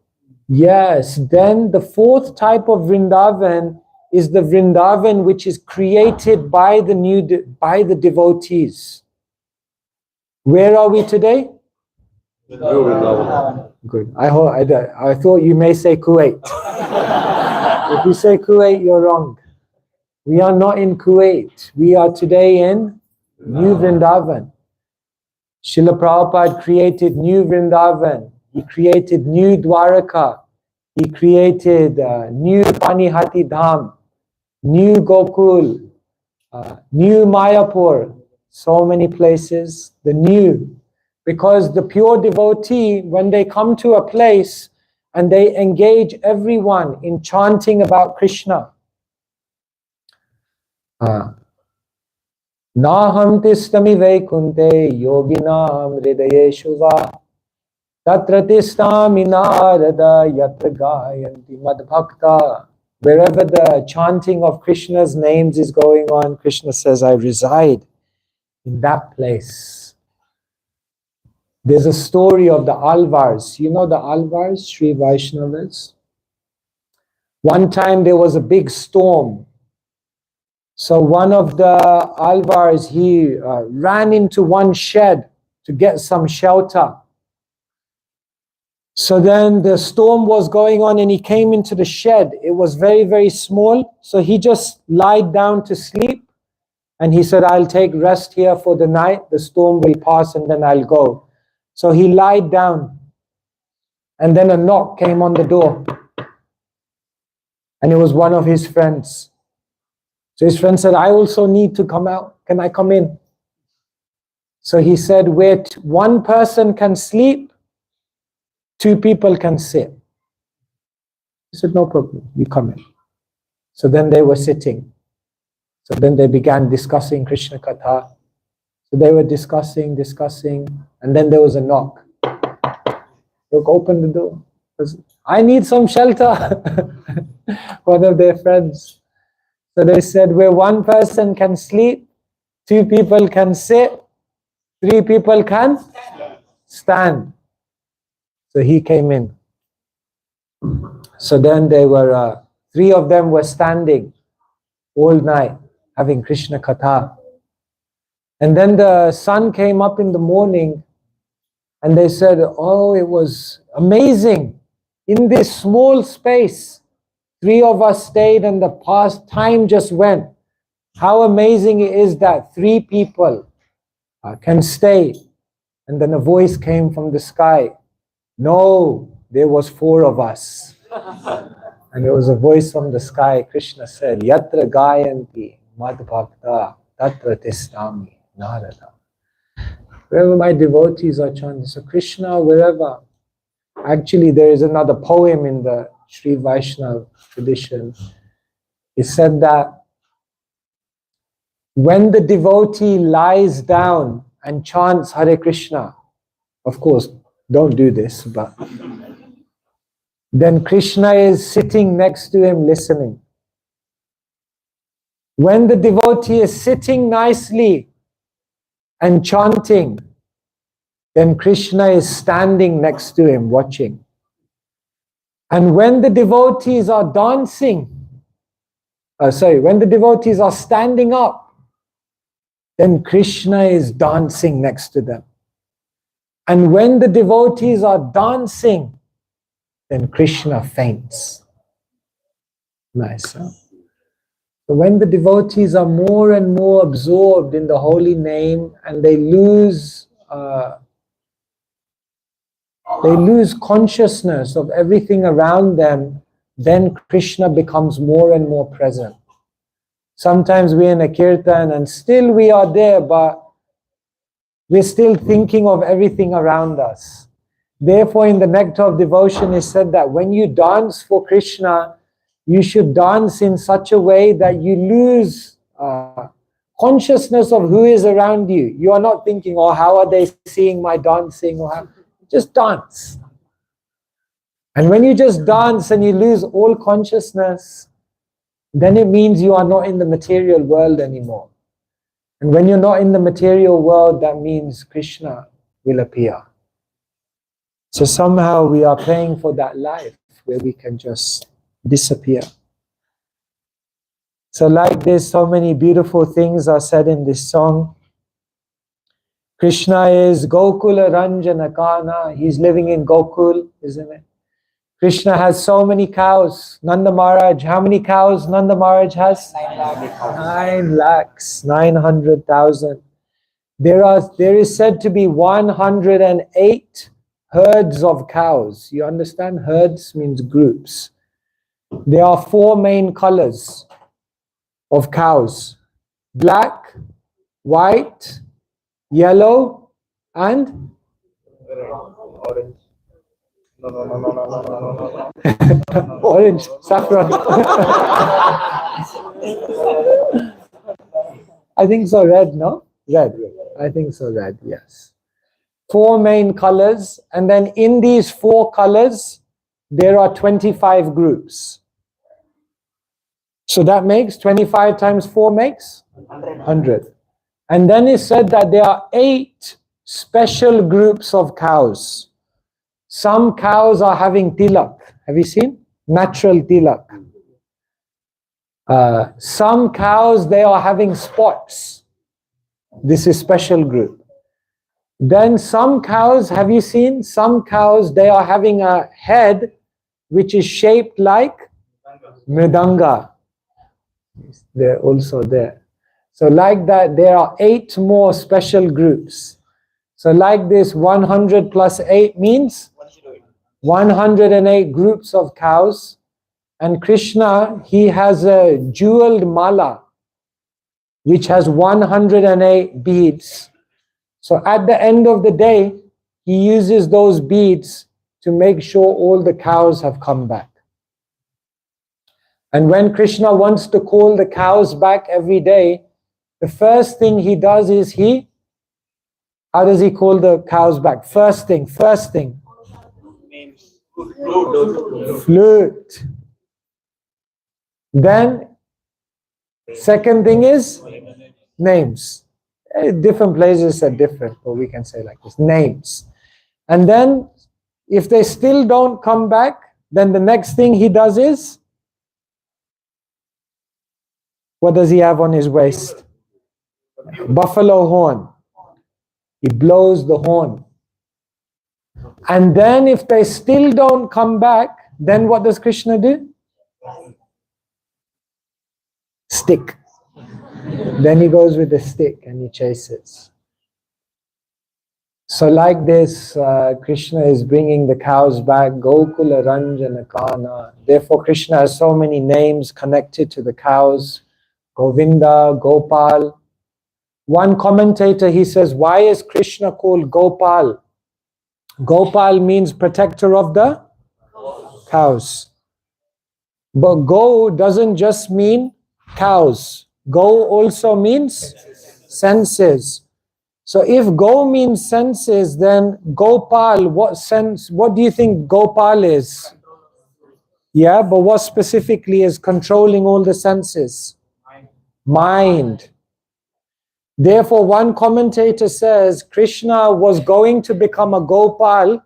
Yes, then the fourth type of Vrindavan is the Vrindavan which is created by the devotees. Where are we today? Good. I thought you may say Kuwait. If you say Kuwait, you're wrong. We are not in Kuwait. We are today in New Vrindavan. Srila Prabhupada created New Vrindavan. He created New Dwaraka. He created New Panihati Dham, New Gokul, New Mayapur. So many places, the new. Because the pure devotee, when they come to a place and they engage everyone in chanting about Krishna, Naham tistami vaikunte yoginam hridayeshu va tatra tistami narada yatra gayanti madbhakta. Wherever the chanting of Krishna's names is going on, Krishna says, I reside in that place. There's a story of the Alvars. You know the Alvars, Sri Vaishnavas? One time there was a big storm. So one of the Alvars, he ran into one shed to get some shelter. So then the storm was going on and he came into the shed. It was very, very small. So he just lied down to sleep. And he said, I'll take rest here for the night. The storm will pass and then I'll go. So he lied down. And then a knock came on the door. And it was one of his friends. So his friend said, I also need to come out. Can I come in? So he said, where one person can sleep, 2 people can sit. He said, no problem, you come in. So then they were sitting. So then they began discussing Krishna Katha. So they were discussing, and then there was a knock. Look, open the door. I need some shelter. One of their friends. So they said, where one person can sleep, 2 people can sit, 3 people can stand. So he came in. So then they were, 3 of them were standing all night, having Krishna Katha. And then the sun came up in the morning, and they said, oh, it was amazing. In this small space, 3 of us stayed and the past time just went. How amazing it is that 3 people can stay. And then a voice came from the sky. No, there was 4 of us. And it was a voice from the sky. Krishna said, Yatra gayanti madhbhakta tatra tisnami narada. Wherever my devotees are chanting. So Krishna, wherever. Actually, there is another poem in the Sri Vaishnava tradition. It said that when the devotee lies down and chants Hare Krishna, of course, don't do this, but then Krishna is sitting next to him listening. When the devotee is sitting nicely and chanting, then Krishna is standing next to him watching. And when the devotees are dancing, when the devotees are standing up, then Krishna is dancing next to them. And when the devotees are dancing, then Krishna faints. Nice, huh? So when the devotees are more and more absorbed in the holy name and they lose consciousness of everything around them, then Krishna becomes more and more present. Sometimes we're in a kirtan and still we are there, but we're still thinking of everything around us. Therefore, in the Nectar of Devotion, it said that when you dance for Krishna, you should dance in such a way that you lose consciousness of who is around you. You are not thinking, oh, how are they seeing my dancing? Just dance. And when you just dance and you lose all consciousness, then it means you are not in the material world anymore. And when you're not in the material world, that means Krishna will appear. So somehow we are praying for that life where we can just disappear. So like this, so many beautiful things are said in this song. Krishna is Gokula Ranjana Kana. He's living in Gokul, isn't it? Krishna has so many cows. Nanda Maharaj, how many cows Nanda Maharaj has? 9 lakhs, 900,000. There is said to be 108 herds of cows. You understand? Herds means groups. There are 4 main colors of cows: black, white, yellow, and Orange. No. orange, saffron. I think so, red, no? Red. I think so, red, yes. 4 main colors, and then in these 4 colors, there are 25 groups. So that makes 25 times 4 makes 100. And then it said that there are 8 special groups of cows. Some cows are having tilak. Have you seen? Natural tilak. Some cows, they are having spots. This is special group. Then some cows, have you seen? Some cows, they are having a head which is shaped like mridanga. They're also there. So like that, there are 8 more special groups. So like this, 100 plus 8 means 108 groups of cows. And Krishna, he has a jeweled mala which has 108 beads. So at the end of the day, he uses those beads to make sure all the cows have come back. And when Krishna wants to call the cows back every day, the first thing he does is he How does he call the cows back? First thing. Names. Flute. Then, second thing is names. Different places are different, but we can say like this, names. And then, if they still don't come back, then the next thing he does is, what does he have on his waist? Buffalo horn. He blows the horn. And then if they still don't come back, then what does Krishna do? Stick. Then he goes with the stick and he chases. So like this, Krishna is bringing the cows back, Gokula Ranjana Kana. Therefore Krishna has so many names connected to the cows. Govinda, Gopal. One commentator, he says, why is Krishna called Gopal? Gopal means protector of the cows. But Go doesn't just mean cows. Go also means senses. So if Go means senses, then Gopal, what do you think Gopal is? Yeah, but what specifically is controlling all the senses? Mind. Therefore, one commentator says Krishna was going to become a Gopal,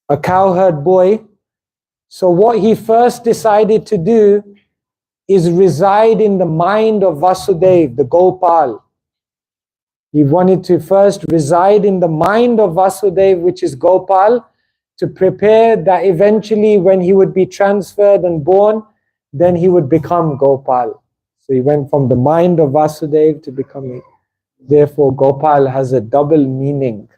a cowherd boy. So what he first decided to do is reside in the mind of Vasudeva, the Gopal. He wanted to first reside in the mind of Vasudeva, which is Gopal, to prepare that eventually when he would be transferred and born, then he would become Gopal. So he went from the mind of Vasudeva to becoming. Therefore, Gopal has a double meaning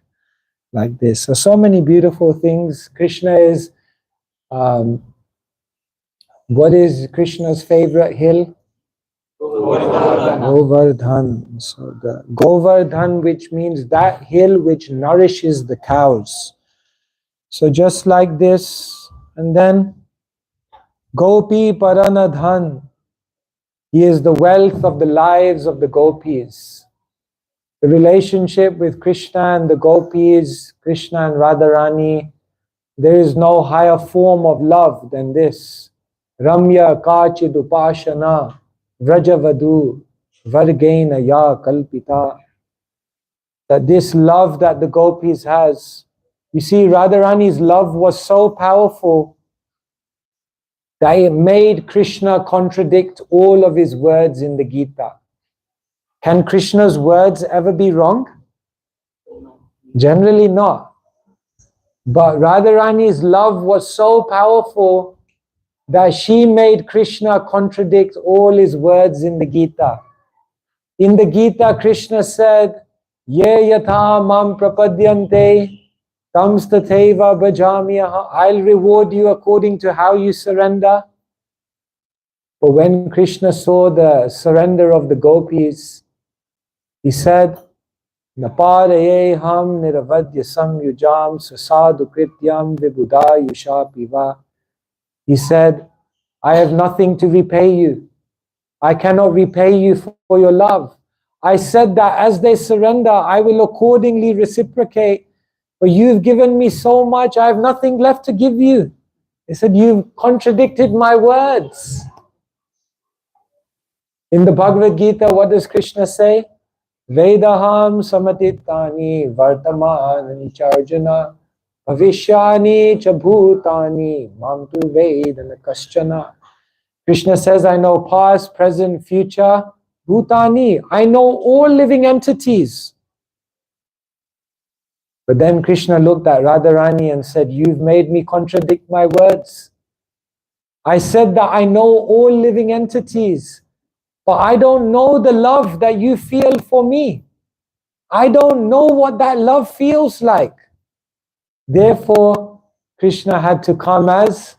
like this. So many beautiful things. Krishna is, what is Krishna's favorite hill? Govardhan. So the Govardhan, which means that hill which nourishes the cows. So just like this, and then Gopi Paranadhan. He is the wealth of the lives of the gopis. The relationship with Krishna and the gopis, Krishna and Radharani, there is no higher form of love than this. Ramya Kachid Upashana Vrajavadu Vargena Ya Kalpita. That this love that the gopis has, you see, Radharani's love was so powerful that it made Krishna contradict all of his words in the Gita. Can Krishna's words ever be wrong? Generally not. But Radharani's love was so powerful that she made Krishna contradict all his words in the Gita. In the Gita, Krishna said, Ye yatha mam prapadyante tam tatheva bhajamyaha. I'll reward you according to how you surrender. But when Krishna saw the surrender of the gopis, he said, Naparaye ham niravadya samyujam sasadu krityam vibudayusha piva. He said, I have nothing to repay you. I cannot repay you for your love. I said that as they surrender, I will accordingly reciprocate. But you've given me so much, I have nothing left to give you. He said, you've contradicted my words. In the Bhagavad Gita, what does Krishna say? Vedaham samatitani vartamani charjana bhavishyani cha bhutani mam tu vedana kaschana. Krishna says, I know past, present, future, bhutani. I know all living entities. But then Krishna looked at Radharani and said, you've made me contradict my words. I said that I know all living entities, but I don't know the love that you feel for me. I don't know what that love feels like. Therefore, Krishna had to come as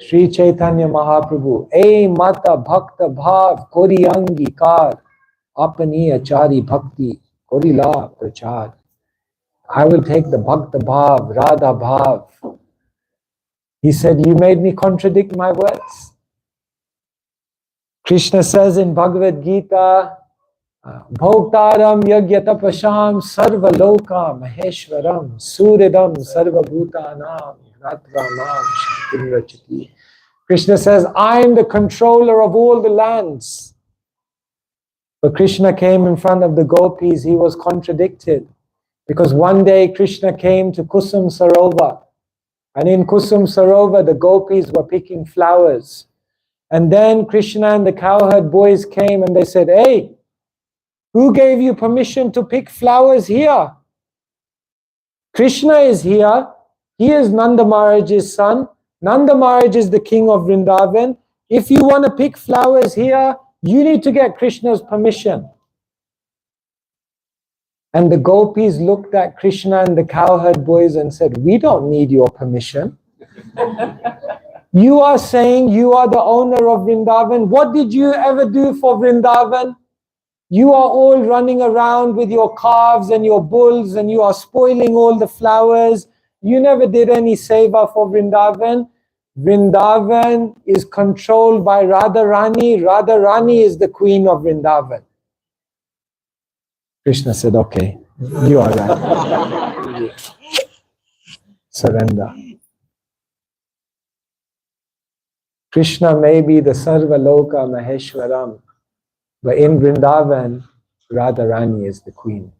Sri Chaitanya Mahaprabhu. Ei mata bhakta bhav kori angikar apani achari bhakti kori la prachar. I will take the bhakta bhav, radha bhav. He said, you made me contradict my words. Krishna says in Bhagavad Gita, Bhoktaram yagyatapasham sarvaloka maheshwaram suridam sarvabhutanam ratvanam shaktirachati. Krishna says, I am the controller of all the lands. But Krishna came in front of the gopis, he was contradicted. Because one day Krishna came to Kusum Sarovar. And in Kusum Sarovar, the gopis were picking flowers. And then Krishna and the cowherd boys came and they said, hey, who gave you permission to pick flowers here? Krishna is here. He is Nanda Maharaj's son. Nanda Maharaj is the king of Vrindavan. If you want to pick flowers here, you need to get Krishna's permission. And the gopis looked at Krishna and the cowherd boys and said, we don't need your permission. You are saying you are the owner of Vrindavan. What did you ever do for Vrindavan? You are all running around with your calves and your bulls and you are spoiling all the flowers. You never did any seva for Vrindavan. Vrindavan is controlled by Radharani. Radharani is the queen of Vrindavan. Krishna said, okay, you are right. Surrender. Krishna may be the Sarvaloka Maheshwaram, but in Vrindavan, Radharani is the queen.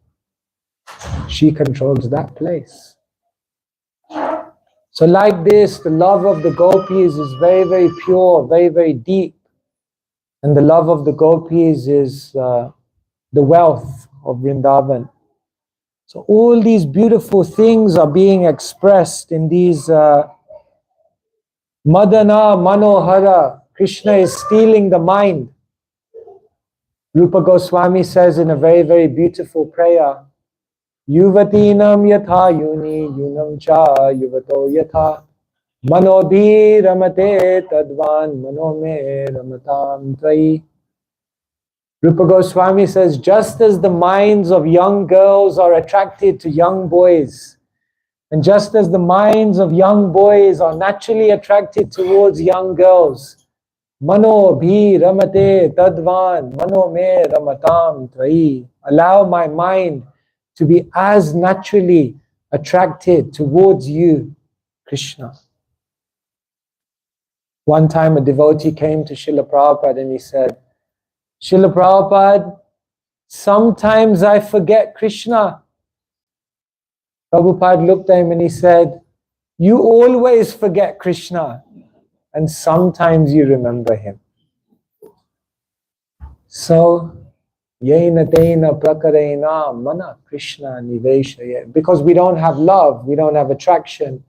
She controls that place. So like this, the love of the gopis is very, very pure, very, very deep. And the love of the gopis is the wealth of Vrindavan. So all these beautiful things are being expressed in these Madana Manohara. Krishna is stealing the mind. Rupa Goswami says in a very, very beautiful prayer, Yuvatinam yatha yuni yunam cha yuvato yatha manobhi ramate tadvan manome ramatam trai. Rupa Goswami says, just as the minds of young girls are attracted to young boys, and just as the minds of young boys are naturally attracted towards young girls, Mano bhi ramate tadvan, mano me ramatam trai. Allow my mind to be as naturally attracted towards you, Krishna. One time a devotee came to Srila Prabhupada and he said, Srila Prabhupada, sometimes I forget Krishna. Prabhupada looked at him and he said, you always forget Krishna and sometimes you remember him. So, yena tena prakarena mana Krishna niveshaya. Because we don't have love, we don't have attraction.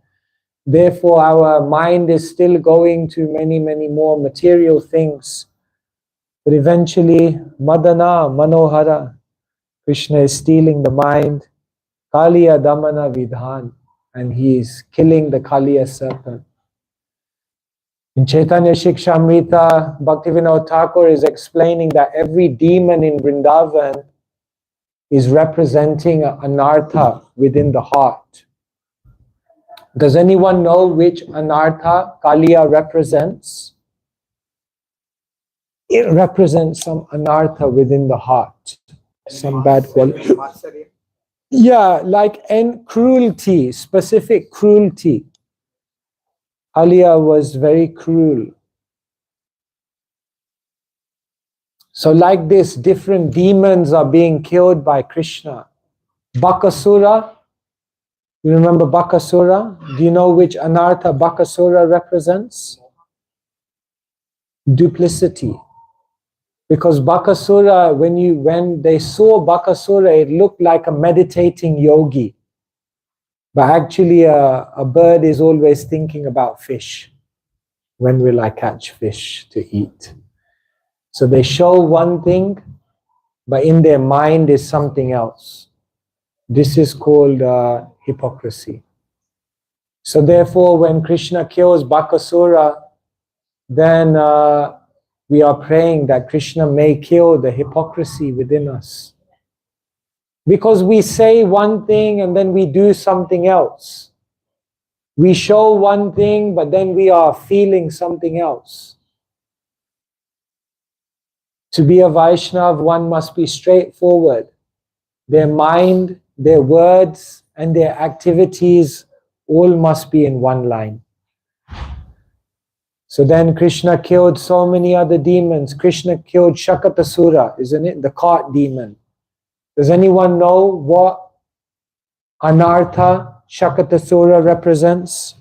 Therefore, our mind is still going to many, many more material things. But eventually, Madana Manohara, Krishna is stealing the mind. Kaliya Damana Vidhan, and he is killing the Kaliya serpent. In Chaitanya Shikshamrita, Bhaktivinoda Thakur is explaining that every demon in Vrindavan is representing an anartha within the heart. Does anyone know which anartha Kaliya represents? It represents some anartha within the heart, some bad quality. Yeah, like and cruelty, specific cruelty. Kaliya was very cruel. So like this, different demons are being killed by Krishna. Bakasura, you remember Bakasura? Do you know which anartha Bakasura represents? Duplicity. Because Bakasura, when they saw Bakasura, it looked like a meditating yogi. But actually a bird is always thinking about fish. When will I catch fish to eat? So they show one thing, but in their mind is something else. This is called hypocrisy. So therefore, when Krishna kills Bakasura, then we are praying that Krishna may kill the hypocrisy within us. Because we say one thing and then we do something else. We show one thing, but then we are feeling something else. To be a Vaishnav, one must be straightforward. Their mind, their words, and their activities all must be in one line. So then Krishna killed so many other demons. Krishna killed Shakatasura, isn't it? The cart demon. Does anyone know what Anartha Shakatasura represents?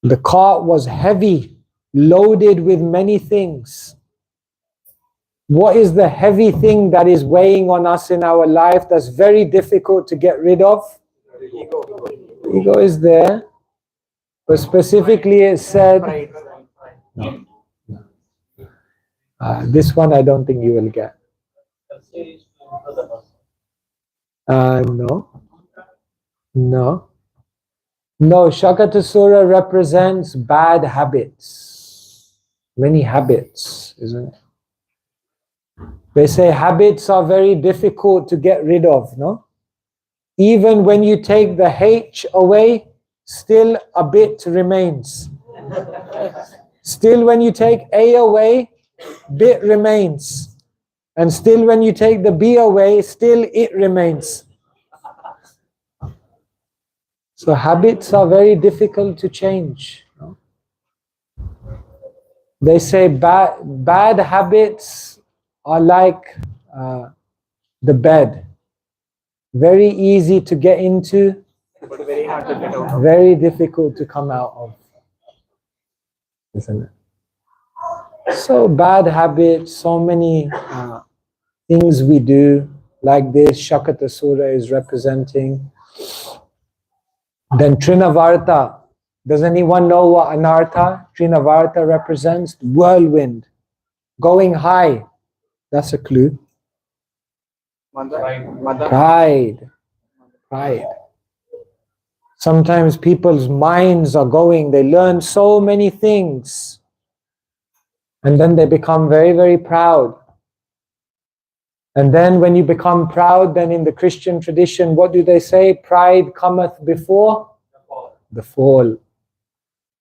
The cart was heavy, loaded with many things. What is the heavy thing that is weighing on us in our life that's very difficult to get rid of? Ego is there. But specifically it said, this one I don't think you will get. No. Shakatasura represents bad habits. Many habits, isn't it? They say habits are very difficult to get rid of, no? Even when you take the H away, still a bit remains. Still when you take A away, bit remains. And still when you take the B away, still it remains. So habits are very difficult to change. No? They say bad habits are like the bed. Very easy to get into, but very hard to get out. very difficult to come out of. Isn't it? So bad habits, so many things we do, like this Shakatasura is representing. Then Trinavarta. Does anyone know what Anartha, Trinavarta represents? Whirlwind. Going high. That's a clue. Pride. Sometimes people's minds are going, they learn so many things. And then they become very, very proud. And then when you become proud, then in the Christian tradition, what do they say? Pride cometh before the fall.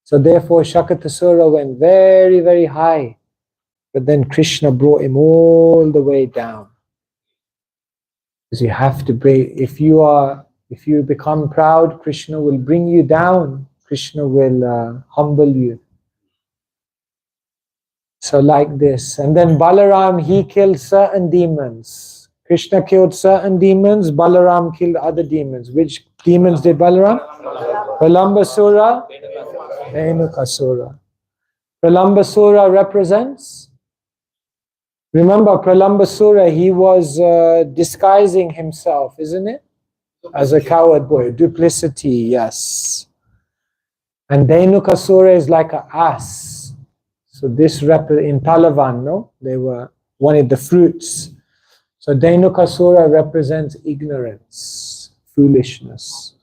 So therefore Shakatasura went very, very high. But then Krishna brought him all the way down. Because you have to break, if you become proud, Krishna will bring you down. Krishna will humble you. So like this. And then Balaram, he killed certain demons. Krishna killed certain demons, Balaram killed other demons. Which demons did Balaram? Pralambasura, Dhenukasura. Pralambasura represents? Remember, Pralambasura, he was disguising himself, isn't it? As a coward boy. Duplicity, yes. And Dhenukasura is like an ass. So this in Palavan, no? They wanted the fruits. So Dhenukasura represents ignorance, foolishness.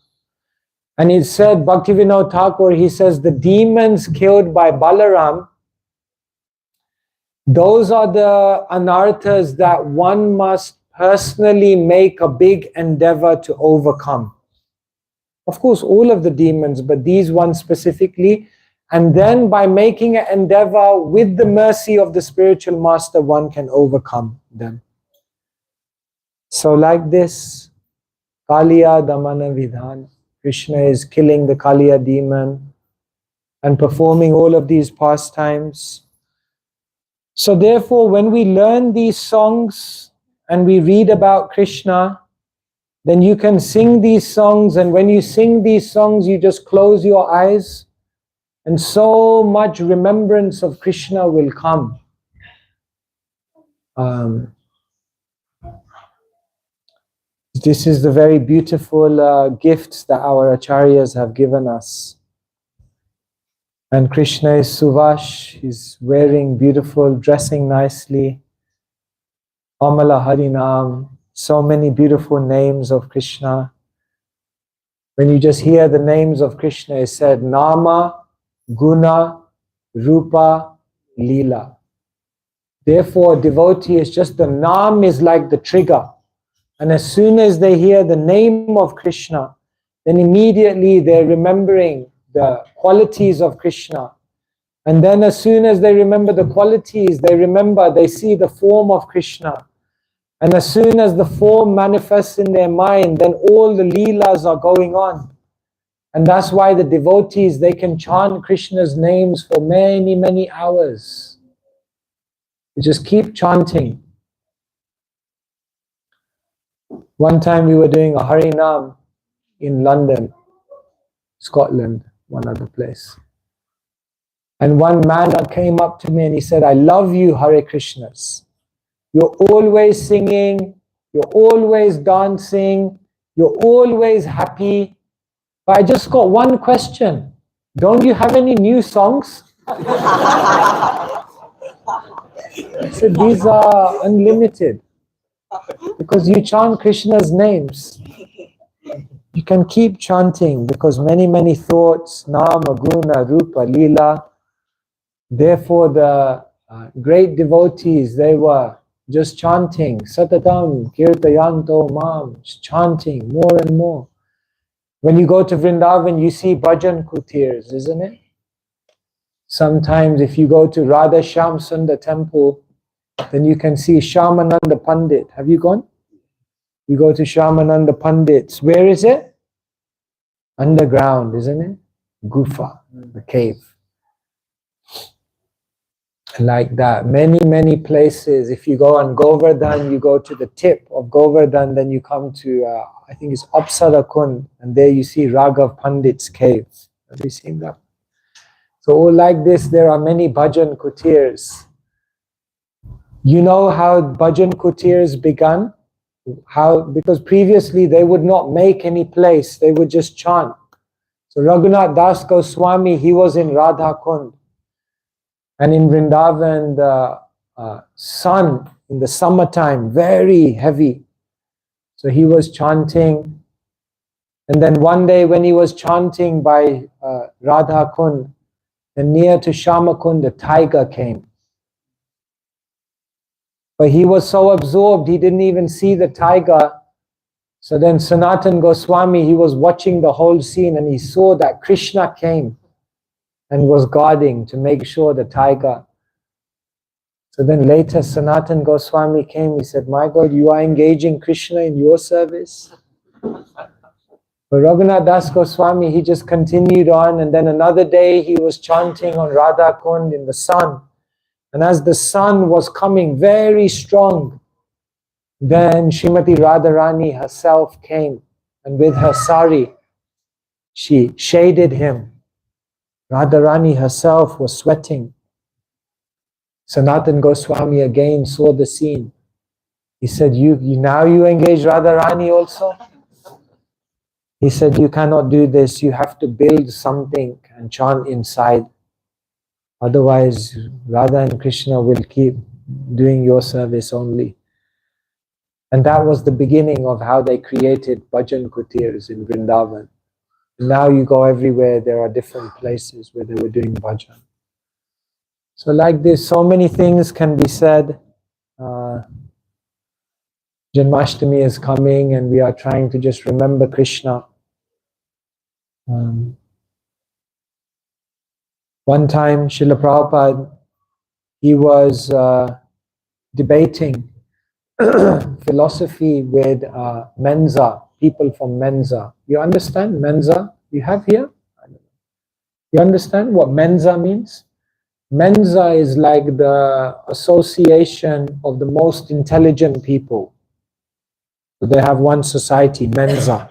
And he said, Bhaktivinoda Thakur, he says, the demons killed by Balaram, those are the anarthas that one must personally make a big endeavor to overcome. Of course, all of the demons, but these ones specifically. And then by making an endeavor with the mercy of the spiritual master, one can overcome them. So like this, Kaliya Damana Vidhana. Krishna is killing the Kaliya demon and performing all of these pastimes. So therefore, when we learn these songs and we read about Krishna, then you can sing these songs, and when you sing these songs, you just close your eyes, and so much remembrance of Krishna will come. This is the very beautiful gifts that our acharyas have given us. And Krishna is Suvash, he's wearing beautiful, dressing nicely. Amala Harinam, so many beautiful names of Krishna. When you just hear the names of Krishna, it said Nama, Guna, Rupa, Leela. Therefore, a devotee is just, the Naam is like the trigger. And as soon as they hear the name of Krishna, then immediately they're remembering the qualities of Krishna. And then as soon as they remember the qualities, they see the form of Krishna. And as soon as the form manifests in their mind, then all the leelas are going on. And that's why the devotees, they can chant Krishna's names for many, many hours. You just keep chanting. One time we were doing a Harinam in London, Scotland, one other place. And one man came up to me and he said, I love you, Hare Krishnas. You're always singing, you're always dancing, you're always happy. But I just got one question. Don't you have any new songs? I said, these are unlimited. Because you chant Krishna's names. You can keep chanting because many, many thoughts, nama, guna, rupa, lila. Therefore the great devotees, they were just chanting, satatam, kirtayanto mam, chanting more and more. When you go to Vrindavan, you see bhajan kutirs, isn't it? Sometimes if you go to Radha Shyam Sundar temple, then you can see Shyamananda Pandit. Have you gone? You go to Shyamananda Pandit's. Where is it? Underground, isn't it? Gufa, the cave. Like that. Many, many places. If you go on Govardhan, you go to the tip of Govardhan, then you come to, I think it's Apsara Kund, and there you see Raghav Pandit's cave. Have you seen that? So like this, there are many bhajan kutirs. You know how bhajan kutirs began? Because previously they would not make any place, they would just chant. So Raghunath Das Goswami, he was in Radha Kund. And in Vrindavan, the sun in the summertime, very heavy. So he was chanting. And then one day when he was chanting by Radha Kund, and near to Shama Kund, a tiger came. But he was so absorbed, he didn't even see the tiger. So then Sanatan Goswami, he was watching the whole scene and he saw that Krishna came and was guarding to make sure the tiger. So then later Sanatan Goswami came, he said, my God, you are engaging Krishna in your service? But Raghunath Das Goswami, he just continued on, and then another day he was chanting on Radha Kund in the sun. And as the sun was coming very strong, then Srimati Radharani herself came, and with her sari, she shaded him. Radharani herself was sweating. Sanatan Goswami again saw the scene. He said, now you engage Radharani also? He said, you cannot do this. You have to build something and chant inside. Otherwise, Radha and Krishna will keep doing your service only. And that was the beginning of how they created bhajan kutirs in Vrindavan. Now you go everywhere, there are different places where they were doing bhajan. So like this, so many things can be said. Janmastami is coming and we are trying to just remember Krishna. One time, Srila Prabhupada, he was debating philosophy with Mensa, people from Mensa. You understand Mensa? You have here? You understand what Mensa means? Mensa is like the association of the most intelligent people. So they have one society, Mensa.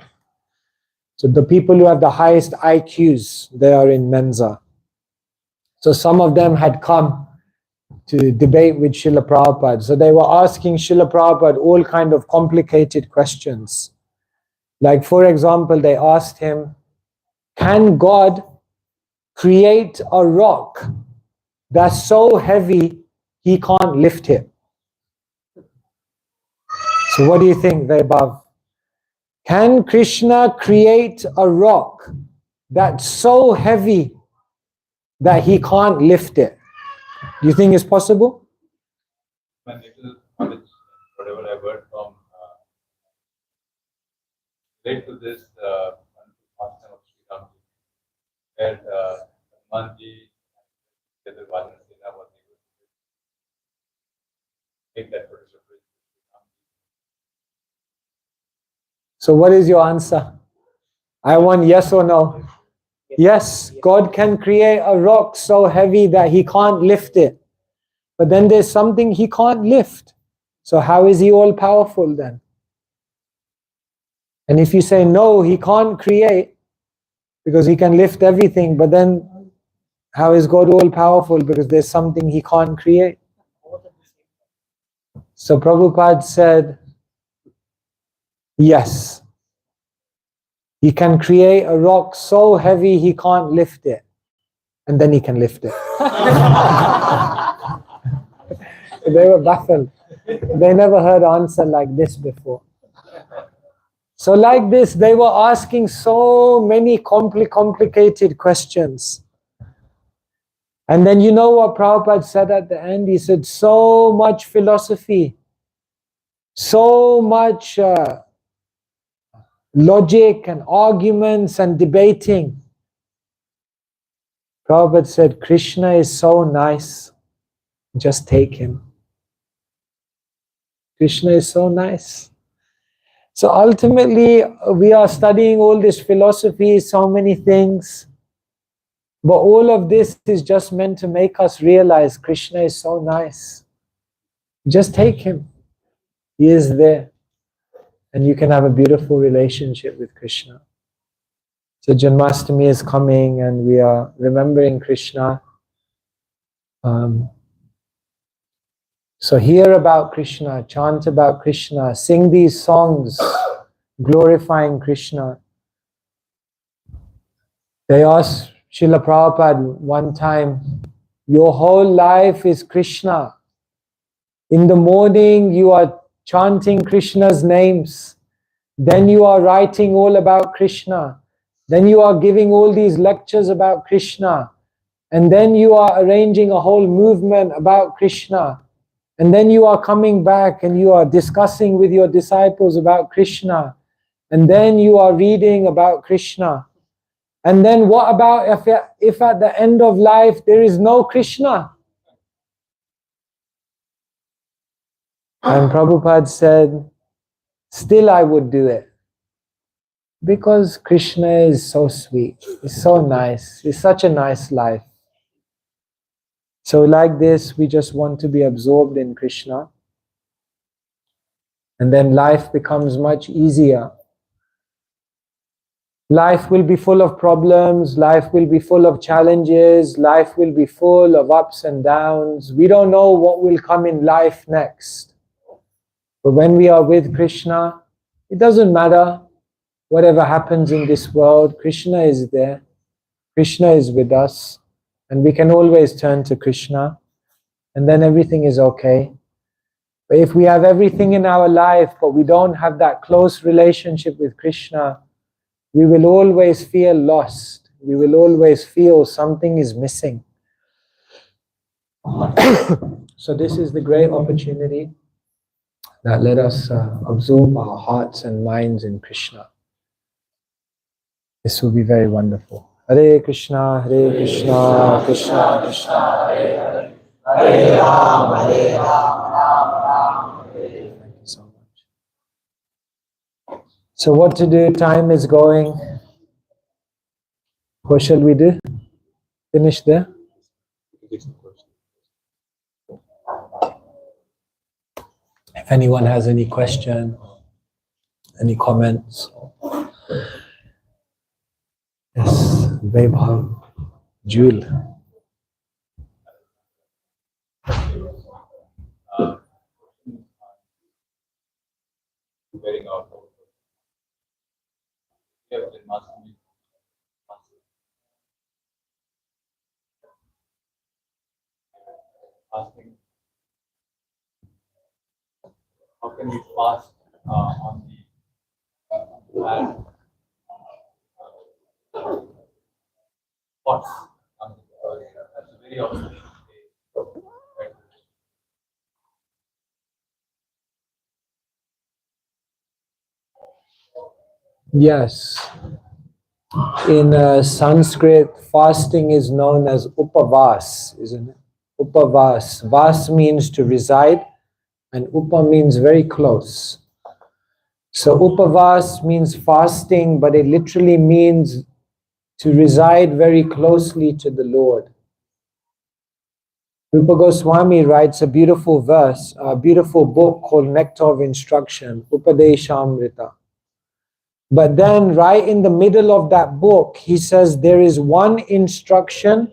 So the people who have the highest IQs, they are in Mensa. So some of them had come to debate with Srila Prabhupada. So they were asking Srila Prabhupada all kind of complicated questions. Like for example, they asked him, can God create a rock that's so heavy he can't lift it? So what do you think, Vaibhav? Can Krishna create a rock that's so heavy that he can't lift it? Do you think it's possible? My little knowledge, whatever I heard from relate to this wonderful pastime of Sri Ramji, where Hanumanji the other Vajan Sena was able to make that particular bridge. So what is your answer? I want yes or no. Yes, God can create a rock so heavy that he can't lift it. But then there's something he can't lift. So how is he all powerful then? And if you say no, he can't create because he can lift everything, but then how is God all powerful? Because there's something he can't create. So Prabhupada said, yes. He can create a rock so heavy he can't lift it. And then he can lift it. They were baffled. They never heard an answer like this before. So like this, they were asking so many complicated questions. And then you know what Prabhupada said at the end? He said, so much philosophy, so much logic and arguments and debating. Prabhupada said, Krishna is so nice, just take him. Krishna is so nice. So ultimately, we are studying all this philosophy, so many things. But all of this is just meant to make us realize Krishna is so nice. Just take him. He is there. And you can have a beautiful relationship with Krishna. So Janmastami is coming and we are remembering Krishna. So hear about Krishna, chant about Krishna, sing these songs glorifying Krishna. They asked Srila Prabhupada one time, your whole life is Krishna. In the morning you are chanting Krishna's names. Then you are writing all about Krishna. Then you are giving all these lectures about Krishna. And then you are arranging a whole movement about Krishna. And then you are coming back and you are discussing with your disciples about Krishna. And then you are reading about Krishna. And then what about if at the end of life there is no Krishna? And Prabhupada said, still I would do it. Because Krishna is so sweet. He's so nice. It's such a nice life. So like this, we just want to be absorbed in Krishna. And then life becomes much easier. Life will be full of problems. Life will be full of challenges. Life will be full of ups and downs. We don't know what will come in life next. But when we are with Krishna, it doesn't matter whatever happens in this world. Krishna is there. Krishna is with us. And we can always turn to Krishna. And then everything is okay. But if we have everything in our life, but we don't have that close relationship with Krishna, we will always feel lost. We will always feel something is missing. So this is the great opportunity that let us absorb our hearts and minds in Krishna. This will be very wonderful. Hare Krishna, Krishna Krishna, Hare Hare, Hare Ram, Ram Ram. Thank you so much. So what to do? Time is going. What shall we do? Finish there? If anyone has any question, any comments. Yes, Vaibhav, Jewel. Wearing out. Yeah, Janmastami. Asking, how can we fast on the land pots? That's a very auspicious day. Right? Yes. In Sanskrit, fasting is known as upavas, isn't it? Upavas. Vas means to reside, and upa means very close. So upavas means fasting, but it literally means to reside very closely to the Lord. Rupa Goswami writes a beautiful verse, a beautiful book called Nectar of Instruction, Upadeshamrita. But then right in the middle of that book, he says there is one instruction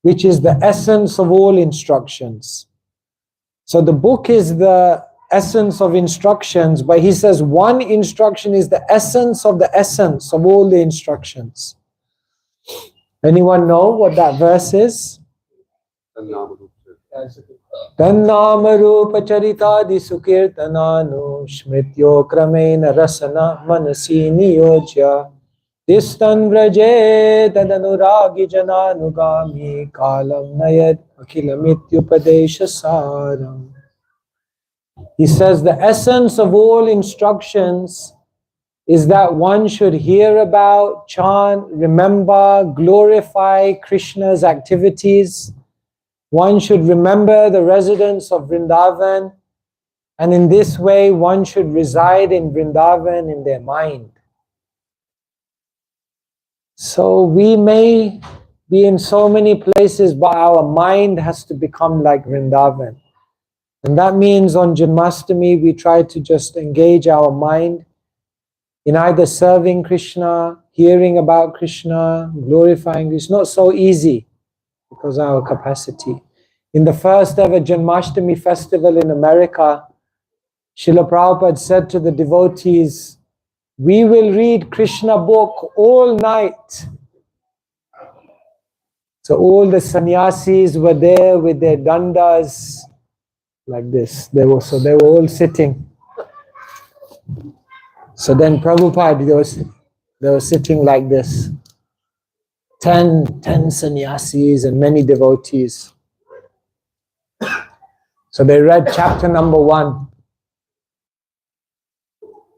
which is the essence of all instructions. So the book is the essence of instructions, but he says one instruction is the essence of all the instructions. Anyone know what that verse is? Tannama rupa charitadi sukirtananu shmityo kramena rasana manasi niyojya Distan vraje tadanuragi jananugami kalam nayad akilamityupadesha saram. He says the essence of all instructions is that one should hear about, chant, remember, glorify Krishna's activities. One should remember the residents of Vrindavan, and in this way one should reside in Vrindavan in their mind. So we may be in so many places, but our mind has to become like Vrindavan. And that means on Janmastami we try to just engage our mind in either serving Krishna, hearing about Krishna, glorifying. It's not so easy because of our capacity. In the first ever Janmashtami festival in America, Srila Prabhupada said to the devotees, we will read Krishna book all night. So all the sannyasis were there with their dandas like this. They were all sitting. So then Prabhupada, they were sitting like this. 10 sannyasis and many devotees. So they read chapter number 1.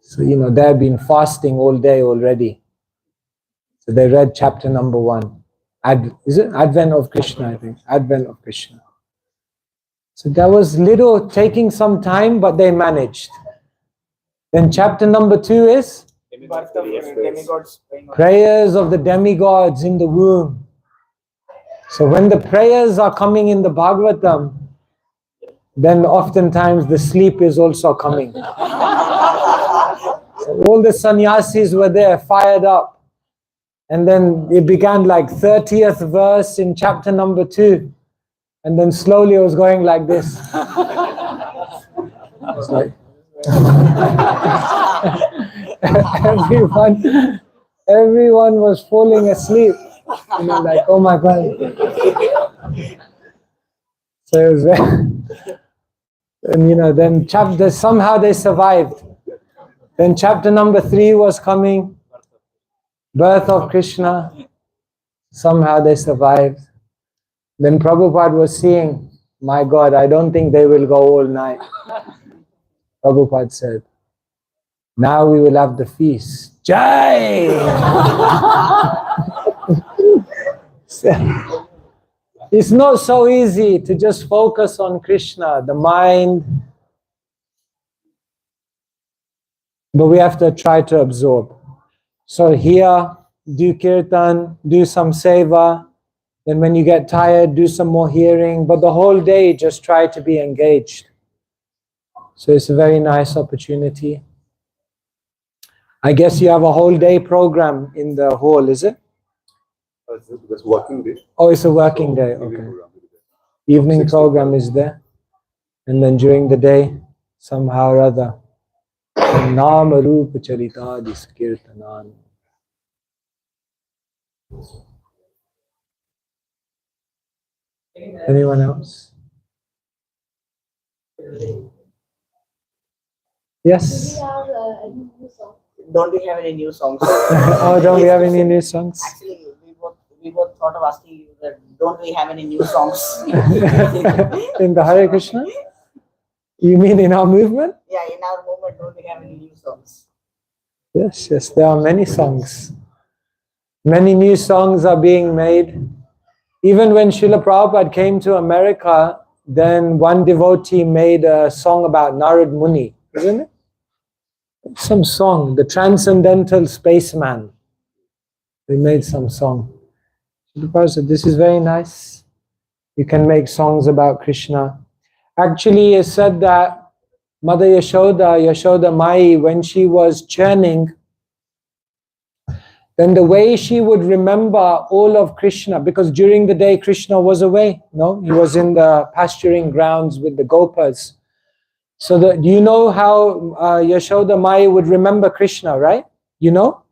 So they've been fasting all day already. So they read chapter number 1. Is it Advent of Krishna, I think. Advent of Krishna. So that was taking some time, but they managed. Then chapter number 2 is Birth of demigods. prayers of the demigods in the womb. So when the prayers are coming in the Bhagavatam, then oftentimes the sleep is also coming. So all the sannyasis were there, fired up. And then it began like 30th verse in chapter number 2. And then slowly it was going like this. It's like everyone was falling asleep. Like, oh my God. So it was and then somehow they survived. Then chapter number 3 was coming. Birth of Krishna. Somehow they survived. Then Prabhupada was seeing, my God, I don't think they will go all night. Prabhupada said, now we will have the feast. Jai! It's not so easy to just focus on Krishna, the mind, but we have to try to absorb. So here, do kirtan, do some seva, then when you get tired, do some more hearing, but the whole day just try to be engaged. So it's a very nice opportunity. I guess you have a whole day program in the hall, is it? It's working day. Oh, it's a working day, okay. Evening program is there. And then during the day, somehow or other, Nama Rupa Charitadi Kirtanan. Anyone else? Yes? Don't we have any new songs? Oh, don't we have any new songs? Actually, we both thought of asking you that don't we have any new songs? In the Hare Krishna? You mean in our movement? Yeah, in our movement, don't we have any new songs? Yes, there are many songs. Many new songs are being made. Even when Srila Prabhupada came to America, then one devotee made a song about Narad Muni, isn't it? Some song, the Transcendental Spaceman. They made some song. Srila Prabhupada said, this is very nice. You can make songs about Krishna. Actually, it's said that Mother Yashoda Mai, when she was churning, then the way she would remember all of Krishna, because during the day Krishna was away, no? He was in the pasturing grounds with the gopas. So do you know how Yashoda Mai would remember Krishna, right? You know?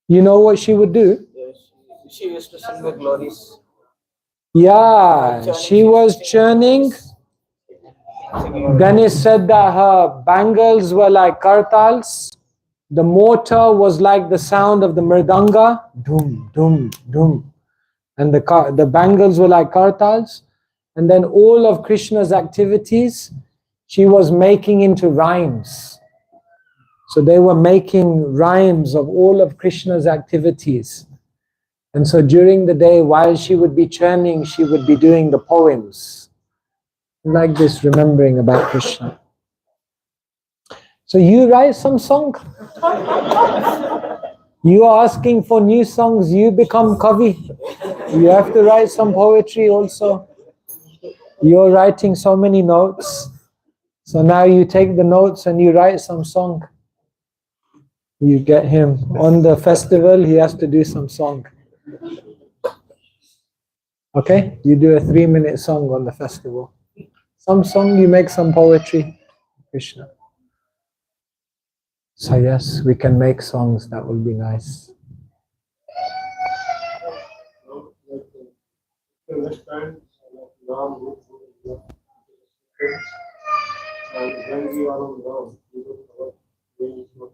You know what she would do? Yes, she used to sing the glories. Yeah, she was churning. Then it said that her bangles were like kartals. The mortar was like the sound of the mridanga. Dum, dum, dum. And the bangles were like kartals. And then all of Krishna's activities, she was making into rhymes. So they were making rhymes of all of Krishna's activities. And so during the day, while she would be churning, she would be doing the poems. Like this, remembering about Krishna. So you write some song. You are asking for new songs, you become Kavi. You have to write some poetry also. You're writing so many notes. So now you take the notes and you write some song. You get him. On the festival, he has to do some song. Okay? You do a 3-minute song on the festival. Some song, you make some poetry. Krishna. So yes, we can make songs, that will be nice. Understand Ram, and when we are on Ram, we don't have very much.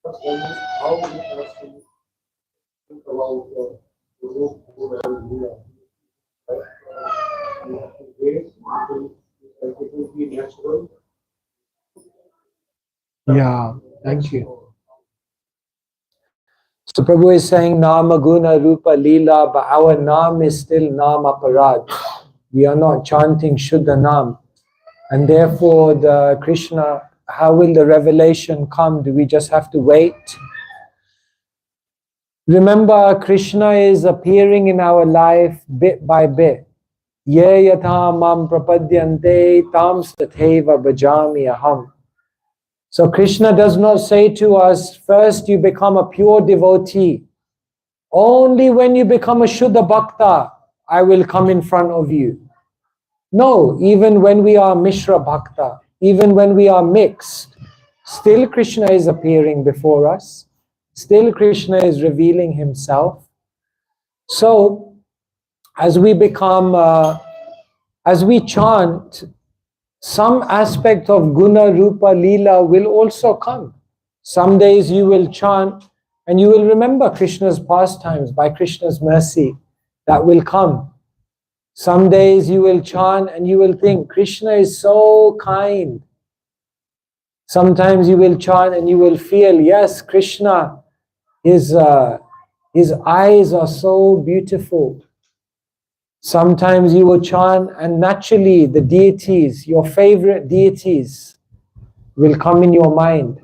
But then how we have to think about the root and Leela, right? We have to wait until it will be natural. Yeah, thank you. So Prabhu is saying Nama Guna Rupa Leela, but our Nam is still Nam Aparad. We are not chanting Shuddha Nam. And therefore the Krishna, how will the revelation come? Do we just have to wait? Remember, Krishna is appearing in our life bit by bit. Ye yatha mam prapadyante tam satheva bhajami aham. So Krishna does not say to us, first you become a pure devotee. Only when you become a Shuddha Bhakta, I will come in front of you. No, even when we are Mishra Bhakta, even when we are mixed, still Krishna is appearing before us. Still Krishna is revealing himself. So, as we chant, some aspect of Guna, Rupa, Leela will also come. Some days you will chant and you will remember Krishna's pastimes by Krishna's mercy. That will come. Some days you will chant and you will think, Krishna is so kind. Sometimes you will chant and you will feel, yes, Krishna, his eyes are so beautiful. Sometimes you will chant and naturally the deities, your favorite deities, will come in your mind.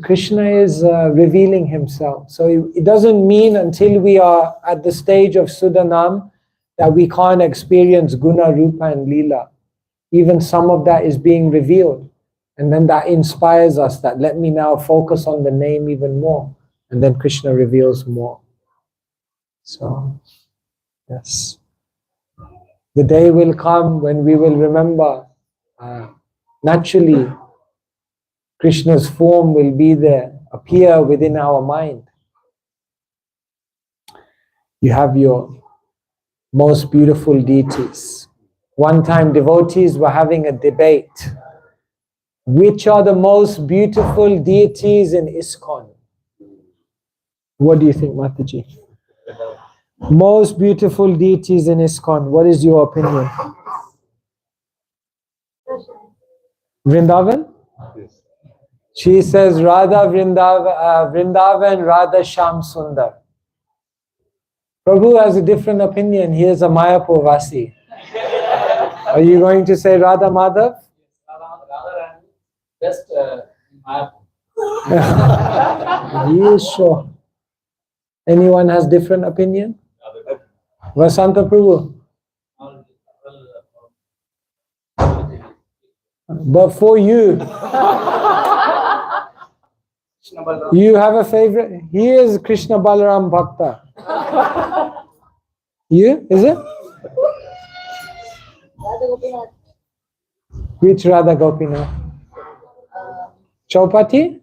Krishna is revealing himself. So it doesn't mean until we are at the stage of Sudanam that we can't experience Guna, Rupa and Leela. Even some of that is being revealed. And then that inspires us that let me now focus on the name even more. And then Krishna reveals more. So, yes. The day will come when we will remember, naturally, Krishna's form will be there, appear within our mind. You have your most beautiful deities. One time devotees were having a debate. Which are the most beautiful deities in ISKCON? What do you think, Mataji? Most beautiful deities in ISKCON. What is your opinion? Vrindavan? Yes. She says Radha Vrindavan, Radha Sham Sundar. Prabhu has a different opinion. He is a Mayapur Vasi. Are you going to say Radha Madhav? Rather and just my He is sure. Anyone has different opinion? Vasanta Prabhu. But for you, you have a favorite? He is Krishna Balaram Bhakta. You? Is it? Which Radha Gopinath? Chaupati?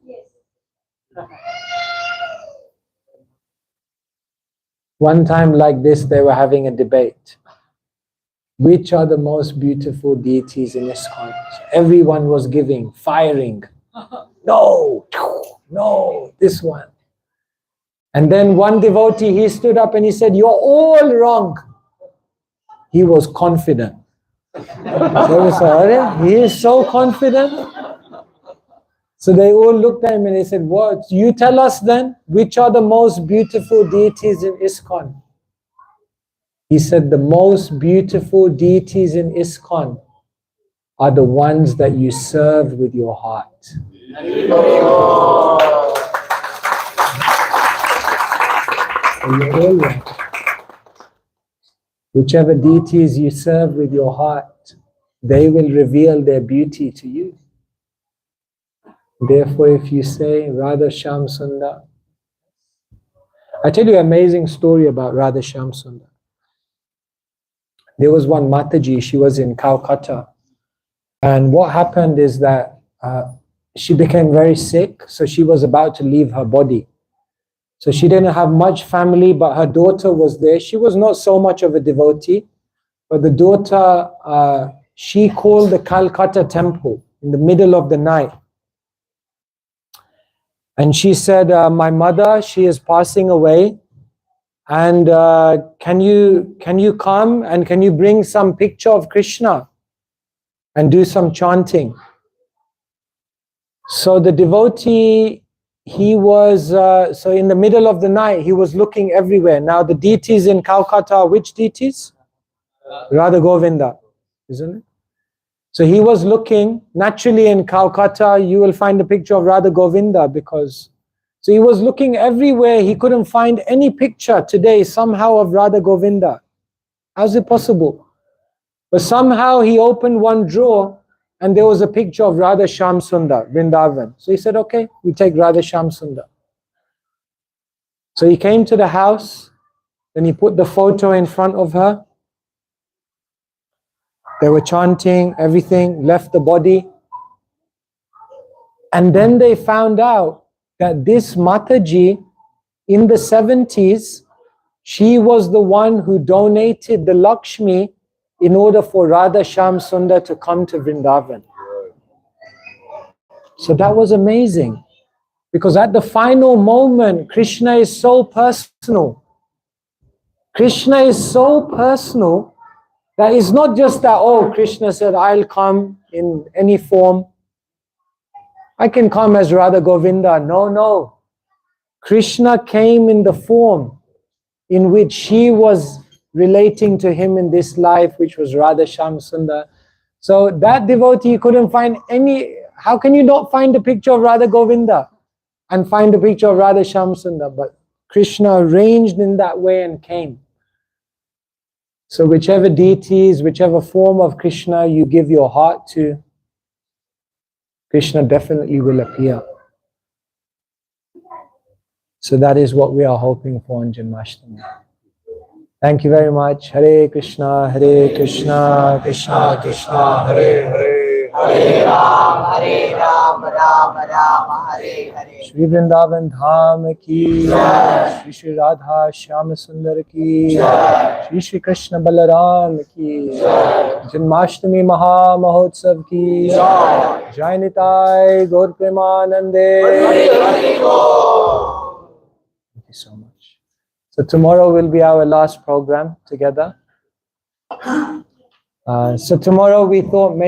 One time like this, they were having a debate. Which are the most beautiful deities in ISKCON? Everyone was giving, firing. No, no, this one. And then one devotee, he stood up and he said, "You're all wrong." He was confident. So we said, he is so confident. So they all looked at him and they said, "What? You tell us then, which are the most beautiful deities in ISKCON?" He said, "The most beautiful deities in ISKCON are the ones that you serve with your heart." So you're all right. Whichever deities you serve with your heart, they will reveal their beauty to you. Therefore, if you say Radha Sham Sundar, I tell you an amazing story about Radha Sham Sundar. There was one Mataji, she was in Calcutta. And what happened is that she became very sick, so she was about to leave her body. So she didn't have much family, but her daughter was there. She was not so much of a devotee, but the daughter, she called the Calcutta temple in the middle of the night. And she said, "My mother, she is passing away. And can you come and can you bring some picture of Krishna and do some chanting?" So the devotee, he was, so in the middle of the night, he was looking everywhere. Now the deities in Calcutta are which deities? Radha Govinda, isn't it? So he was looking, naturally in Calcutta, you will find a picture of Radha Govinda because, so he was looking everywhere, he couldn't find any picture today somehow of Radha Govinda. How's it possible? But somehow he opened one drawer and there was a picture of Radha Sham Sundar, Vrindavan. So he said, "Okay, we take Radha Sham Sundar." So he came to the house, then he put the photo in front of her. They were chanting, everything, left the body. And then they found out that this Mataji, in the 70s, she was the one who donated the Lakshmi in order for Radha Sham Sundar to come to Vrindavan. So that was amazing. Because at the final moment, Krishna is so personal. Krishna is so personal that it's not just that, oh, Krishna said, "I'll come in any form. I can come as Radha Govinda." No, no. Krishna came in the form in which she was relating to him in this life, which was Radha Sham Sundar. So that devotee couldn't find any, how can you not find a picture of Radha Govinda and find a picture of Radha Sham Sundar? But Krishna arranged in that way and came. So whichever deities, whichever form of Krishna you give your heart to, Krishna definitely will appear. So that is what we are hoping for on Janmastami. Thank you very much. Hare Krishna, Krishna Krishna, Hare Hare, Hare Ram, Ram Ram, Hare Hare. Shri Vrindavan Dham ki, Shri Shri Radha Shyam Sundar ki, Shri Shri Krishna Balaram ki, Janmashtami Maha Mahotsav ki, Jai Nitai Gaur Premanande. Thank you so much. So tomorrow will be our last program together. So tomorrow we thought maybe